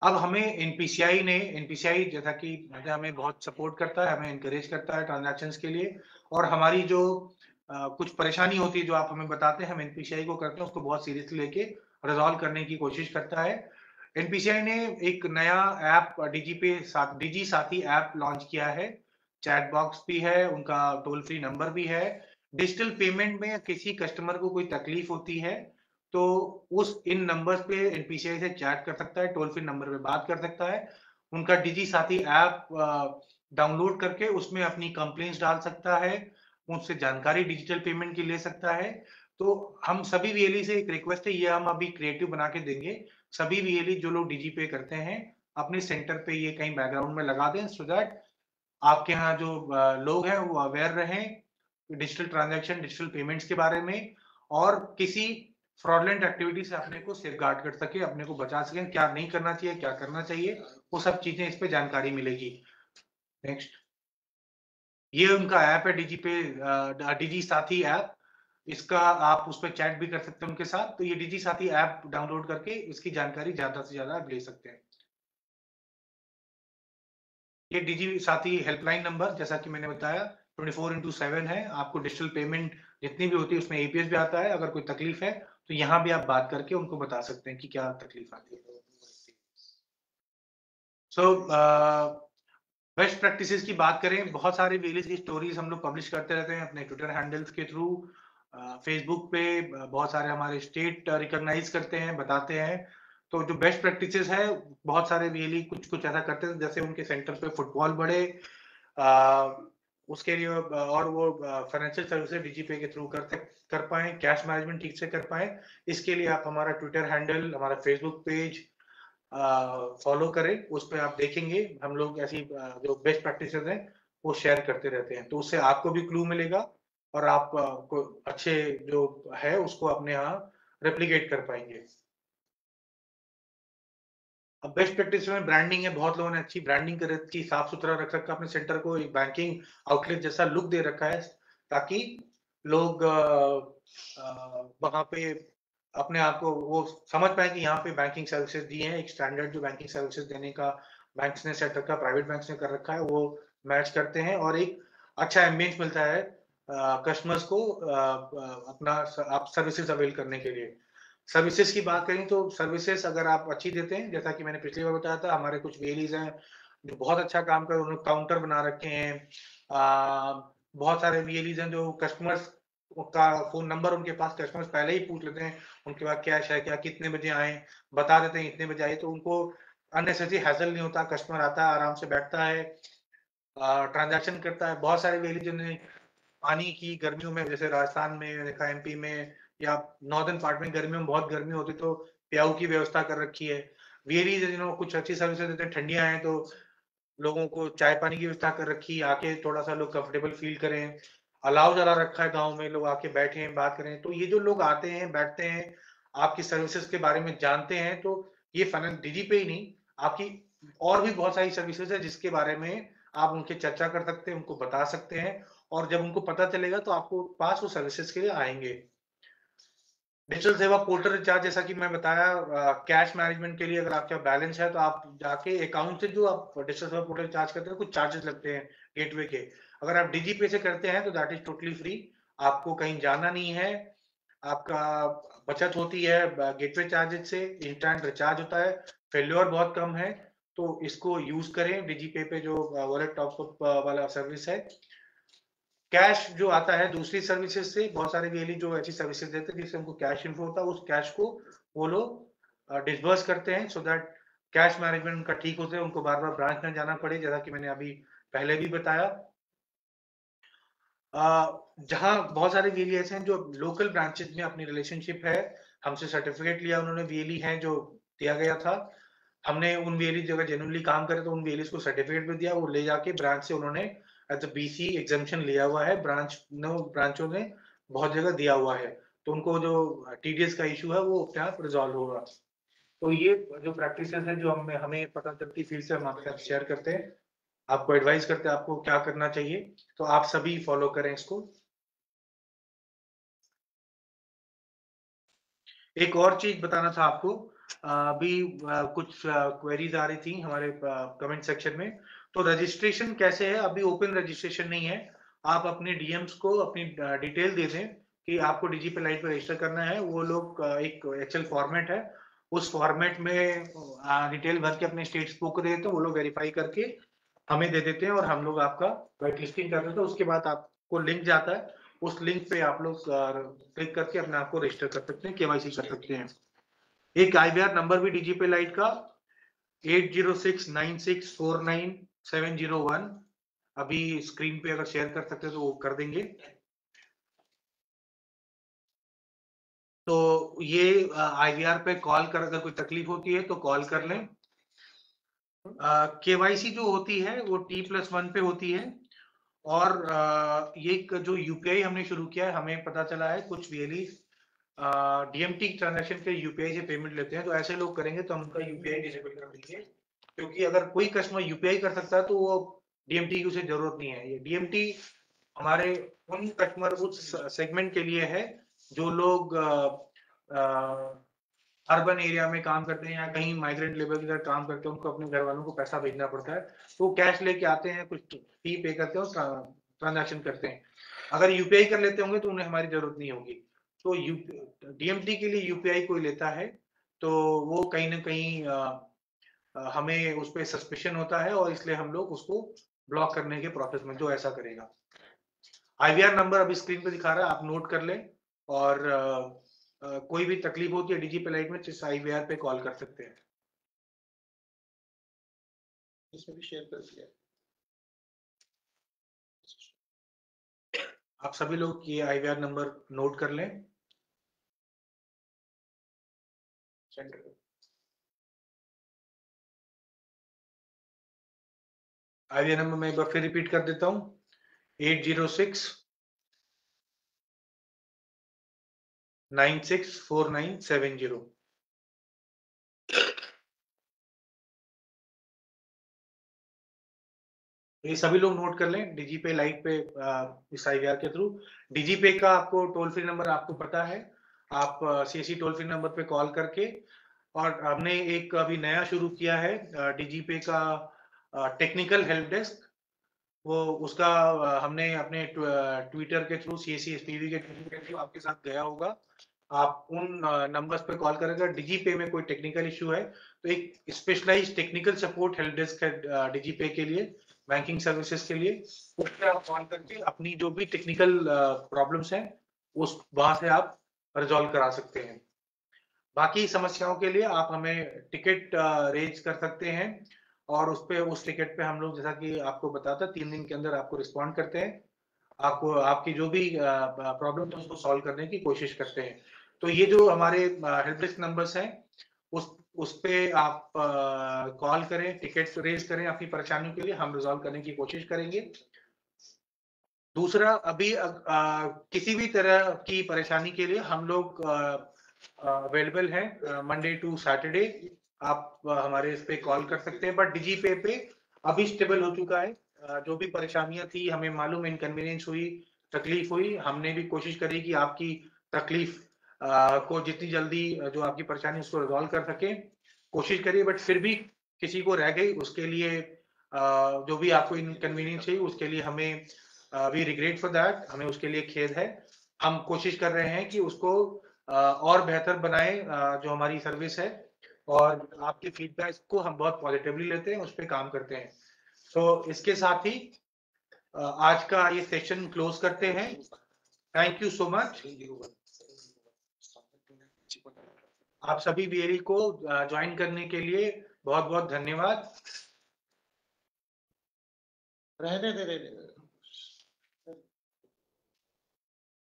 अब हमें एनपीसीआई जैसा कि हमें बहुत सपोर्ट करता है, हमें एनकरेज करता है ट्रांजैक्शंस के लिए, और हमारी जो कुछ परेशानी होती है जो आप हमें बताते हैं, हम एनपीसीआई को करते हैं, उसको बहुत सीरियसली लेके रिजॉल्व करने की कोशिश करता है। एनपीसीआई ने एक नया ऐप डिजी साथी ऐप लॉन्च किया है, चैट बॉक्स भी है, उनका टोल फ्री नंबर भी है। डिजिटल पेमेंट में किसी कस्टमर को कोई तकलीफ होती है तो इन नंबर्स पे एनपीसीआई से चैट कर सकता है, टोल फ्री नंबर पे बात कर सकता है। उनका डिजी साथी ऐप डाउनलोड करके उसमें अपनी कंप्लेंट्स डाल सकता है, उनसे जानकारी डिजिटल पेमेंट की ले सकता है। तो हम सभी वीएलई से एक रिक्वेस्ट है, ये हम अभी क्रिएटिव बना के देंगे, सभी वीएलई जो लोग डिजी पे करते हैं अपने सेंटर पे ये कहीं बैकग्राउंड में लगा दें, सो दैट आपके यहाँ जो लोग हैं वो अवेयर रहें डिजिटल ट्रांजैक्शन, डिजिटल पेमेंट्स के बारे में, और किसी फ्रॉडलेंट एक्टिविटी से अपने को सेफगार्ड कर सके, अपने को बचा सके, क्या नहीं करना चाहिए, क्या करना चाहिए, वो सब चीजें इस पे जानकारी मिलेगी। नेक्स्ट, ये उनका ऐप है डिजी साथी ऐप, इसका आप उस पर चैट भी कर सकते हैं उनके साथ। तो ये डिजी साथी ऐप डाउनलोड करके इसकी जानकारी ज्यादा से ज्यादा आप ले सकते हैं। ये डिजी साथी हेल्पलाइन नंबर जैसा कि मैंने बताया 24/7 है। आपको डिजिटल पेमेंट जितनी भी होती है उसमें एपीएस भी आता है, अगर कोई तकलीफ है तो यहाँ भी आप बात करके उनको बता सकते हैं कि क्या तकलीफ आती है। सो बेस्ट प्रैक्टिसेस की बात करें, बहुत सारे वीएलईज की स्टोरीज हम लोग पब्लिश करते रहते हैं अपने ट्विटर हैंडल्स के थ्रू, फेसबुक पे बहुत सारे हमारे स्टेट रिकॉग्नाइज करते हैं, बताते हैं। तो जो बेस्ट प्रैक्टिसेस है, बहुत सारे वीएलई कुछ कुछ ऐसा करते हैं, जैसे उनके सेंटर पे फुटबॉल बढ़े, उसके लिए और वो फाइनेंशियल सर्विसेज डीजीपे के थ्रू कर पाए, कैश मैनेजमेंट ठीक से कर पाए। इसके लिए आप हमारा ट्विटर हैंडल, हमारा फेसबुक पेज फॉलो करें, उस पर आप देखेंगे हम लोग ऐसी जो बेस्ट प्रैक्टिसेस हैं वो शेयर करते रहते हैं, तो उससे आपको भी क्लू मिलेगा और आप को अच्छे जो है उसको अपने यहाँ रेप्लिकेट कर पाएंगे। अब बेस्ट प्रैक्टिस में ब्रांडिंग है, बहुत लोगों ने अच्छी ब्रांडिंग कर रखी, साफ सुथरा रख रखा अपने सेंटर को, एक बैंकिंग आउटलेट जैसा लुक दे रखा है, ताकि लोग वहां पे अपने आप को वो समझ पाए कि यहाँ पे बैंकिंग सर्विसेज दी हैं, एक स्टैंडर्ड जो बैंकिंग सर्विसेज देने का बैंक्स ने सेट रखा, प्राइवेट बैंक्स ने कर रखा है, वो मैच करते हैं और एक अच्छा एम्बियंस मिलता है कस्टमर्स को अपना आप सर्विसेज अवेल करने के लिए। सर्विसेज की बात करें तो सर्विसेज अगर आप अच्छी देते हैं, जैसा कि मैंने पिछली बार बताया था, हमारे कुछ वीएलईज हैं जो बहुत अच्छा काम कर, उन्होंने काउंटर बना रखे हैं। बहुत सारे वीएलईज हैं जो कस्टमर्स का फोन नंबर उनके पास, कस्टमर्स पहले ही पूछ लेते हैं उनके पास कैश है क्या, कितने बजे आए, बता देते हैं इतने बजे आए, तो उनको अननेसेसरी हैसल नहीं होता, कस्टमर आता है आराम से बैठता है, ट्रांजैक्शन करता है। बहुत सारे वीएलईज ने पानी की गर्मियों में, जैसे राजस्थान में देखा, एमपी में या नॉर्दर्न पार्ट में गर्मियों में बहुत गर्मी होती तो प्याऊ की व्यवस्था कर रखी है। वीएलईज कुछ अच्छी सर्विसेज देते हैं, ठंडियां हैं तो लोगों को चाय पानी की व्यवस्था कर रखी है, आके थोड़ा सा लोग कंफर्टेबल फील करें, अलाव जला रखा है गांव में, लोग आके बैठे हैं बात करें। तो ये जो लोग आते हैं बैठते हैं आपकी सर्विसेज के बारे में जानते हैं, तो ये फाइनेंस डीजी पे ही नहीं, आपकी और भी बहुत सारी सर्विसेज है जिसके बारे में आप उनके चर्चा कर सकते हैं, उनको बता सकते हैं, और जब उनको पता चलेगा तो आपको पास वो सर्विसेज के लिए आएंगे। डिजिटल सेवा पोर्टल रिचार्ज, जैसा कि मैं बताया, कैश मैनेजमेंट के लिए अगर आपका बैलेंस है तो आप जाके अकाउंट से जो आप डिजिटल सेवा पोर्टल रिचार्ज करते हैं कुछ चार्जेस लगते हैं गेटवे के, अगर आप डिजी पे से करते हैं तो दैट इज टोटली फ्री, आपको कहीं जाना नहीं है, आपका बचत होती है गेटवे चार्जेस से, इंस्टेंट रिचार्ज होता है, फेल्योर बहुत कम है, तो इसको यूज करें। डिजी पे जो वॉलेट टॉपअप वाला सर्विस है, कैश जो आता है दूसरी सर्विसेज से, बहुत सारे वीएलई जो ऐसी सर्विसेज देते हैं जिससे उनको कैश इन्फो होता है, उस कैश को वो लोग डिसबर्स करते हैं, सो दैट कैश मैनेजमेंट उनका ठीक होता है, उनको बार बार ब्रांच में जाना पड़े, जैसा कि मैंने अभी पहले भी बताया। जहां बहुत सारे वीएलई ऐसे हैं जो लोकल ब्रांचेस में अपनी रिलेशनशिप है, हमसे सर्टिफिकेट लिया उन्होंने, वीएलई हैं जो दिया गया था, हमने उन वीएलई जगह जेन्युइनली काम करे तो उन वीएलई को सर्टिफिकेट भी दिया, वो ले जाके ब्रांच से उन्होंने एज अ बीसी एग्जामिशन लिया हुआ है, ब्रांचों ने बहुत जगह दिया हुआ है, तो उनको जो टीडीएस का इशू है वो अपने आप रिजॉल्व होगा। तो ये जो प्रैक्टिसेस है जो हमें पता चलती फील्ड से हम आपके साथ शेयर करते हैं, आपको एडवाइस करते हैं आपको क्या करना चाहिए, तो आप सभी फॉलो करें इसको। एक और चीज बताना था आपको, अभी कुछ क्वेरीज आ रही थी हमारे कमेंट सेक्शन में। तो रजिस्ट्रेशन कैसे है, अभी ओपन रजिस्ट्रेशन नहीं है। आप अपने डीएम्स को अपनी डिटेल दे दें कि आपको डीजीपी लाइट पर रजिस्टर करना है। वो लोग एक एक्सेल फॉर्मेट है, उस फॉर्मेट में डिटेल भर के अपने स्टेट्स को दे देते हैं, वो लोग वेरीफाई करके हमें दे देते हैं और हम लोग आपका वाइट लिस्टिंग कर देते हैं। उसके बाद आपको लिंक जाता है, उस लिंक पे आप लोग क्लिक करके अपने आप को रजिस्टर कर सकते हैं, केवाईसी कर सकते हैं। एक आईवीआर नंबर भी डीजीपी लाइट का 8069649701, अभी स्क्रीन पे अगर शेयर कर सकते हैं तो वो कर देंगे। तो ये आईवीआर पे कॉल कर, अगर कोई तकलीफ होती है तो कॉल कर लें। केवाईसी जो होती है वो T+1 पे होती है। और ये जो यूपीआई हमने शुरू किया है, हमें पता चला है कुछ वीएलई डीएमटी ट्रांजैक्शन के यूपीआई से पेमेंट लेते हैं, तो ऐसे लोग करेंगे तो हम उनका यूपीआई डिसेबल कर देंगे। क्योंकि अगर कोई कस्टमर यूपीआई कर सकता है तो वो डीएमटी की उसे जरूरत नहीं है। ये डीएमटी हमारे उन कस्टमर उस सेगमेंट के लिए है जो लोग अर्बन एरिया में काम करते हैं या कहीं माइग्रेंट लेबर की तरह काम करते हैं, उनको अपने घर वालों को पैसा भेजना पड़ता है, तो कैश लेके आते हैं, कुछ फी पे करते हैं और ट्रांजैक्शन करते हैं। अगर यूपीआई कर लेते होंगे तो उन्हें हमारी जरूरत नहीं होगी। तो डीएमटी के लिए यूपीआई कोई लेता है तो वो कहीं ना कहीं हमें उस पर सस्पेशन होता है और इसलिए हम लोग उसको ब्लॉक करने के प्रोसेस में जो ऐसा करेगा। आईवीआर नंबर अभी स्क्रीन पे दिखा रहा है, आप नोट कर लें। और कोई भी तकलीफ होती है डीजीपी लाइट में, इस आईवीआर पे कॉल कर सकते हैं। इसमें भी शेयर कर दिया। आप सभी लोग ये आईवीआर नंबर नोट कर लें। आईवीआर नंबर मैं एक बार फिर रिपीट कर देता हूं, 806964970। ये सभी लोग नोट कर लें डीजीपे लाइट पे इस आईवीआर के थ्रू। डीजीपे का आपको टोल फ्री नंबर आपको पता है, आप सीएससी टोल फ्री नंबर पे कॉल करके। और हमने एक अभी नया शुरू किया है डीजीपे का टेक्निकल हेल्प डेस्क, वो उसका हमने अपने ट्विटर के थ्रू सीएससी एसपीवी के थ्रू आपके साथ गया होगा। आप उन नंबर्स पे कॉल करेंगे, डीजीपे में कोई टेक्निकल इशू है तो एक specialized technical support help desk है डीजीपे के लिए, बैंकिंग सर्विसेज के लिए। उस पर आप कॉल करके अपनी जो भी टेक्निकल प्रॉब्लम्स हैं उस वहां से आप रिजॉल्व करा सकते हैं। बाकी समस्याओं के लिए आप हमें टिकट रेज कर सकते हैं और उस टिकट पे हम लोग, जैसा कि आपको बताता, 3 दिन के अंदर आपको रिस्पॉन्ड करते हैं, आपको आपकी जो भी प्रॉब्लम है उसको सॉल्व करने की कोशिश करते हैं। तो ये जो हमारे हेल्प डेस्क नंबर्स हैं उस पे आप कॉल करें, टिकट रेज करें अपनी परेशानियों के लिए, हम रिजॉल्व करने की कोशिश करेंगे। दूसरा, अभी किसी भी तरह की परेशानी के लिए हम लोग अवेलेबल है मंडे टू सैटरडे। आप हमारे इस पे कॉल कर सकते हैं, बट डीजीपे पे अभी स्टेबल हो चुका है। जो भी परेशानियां थी, हमें मालूम इनकन्वीनियंस हुई, तकलीफ हुई, हमने भी कोशिश करी कि आपकी तकलीफ को जितनी जल्दी जो आपकी परेशानी उसको रिजॉल्व कर सके, कोशिश करिए। बट फिर भी किसी को रह गई, उसके लिए जो भी आपको इनकन्वीनियंस है उसके लिए हमें वी रिग्रेट फॉर दैट, हमें उसके लिए खेद है। हम कोशिश कर रहे हैं कि उसको और बेहतर बनाए जो हमारी सर्विस है, और आपके फीडबैक को हम बहुत पॉजिटिवली लेते हैं, उस पर काम करते हैं। तो इसके साथ ही आज का ये सेशन क्लोज करते हैं। Thank you so much. आप सभी वीएलई को ज्वाइन करने के लिए बहुत बहुत धन्यवाद। रहने दे।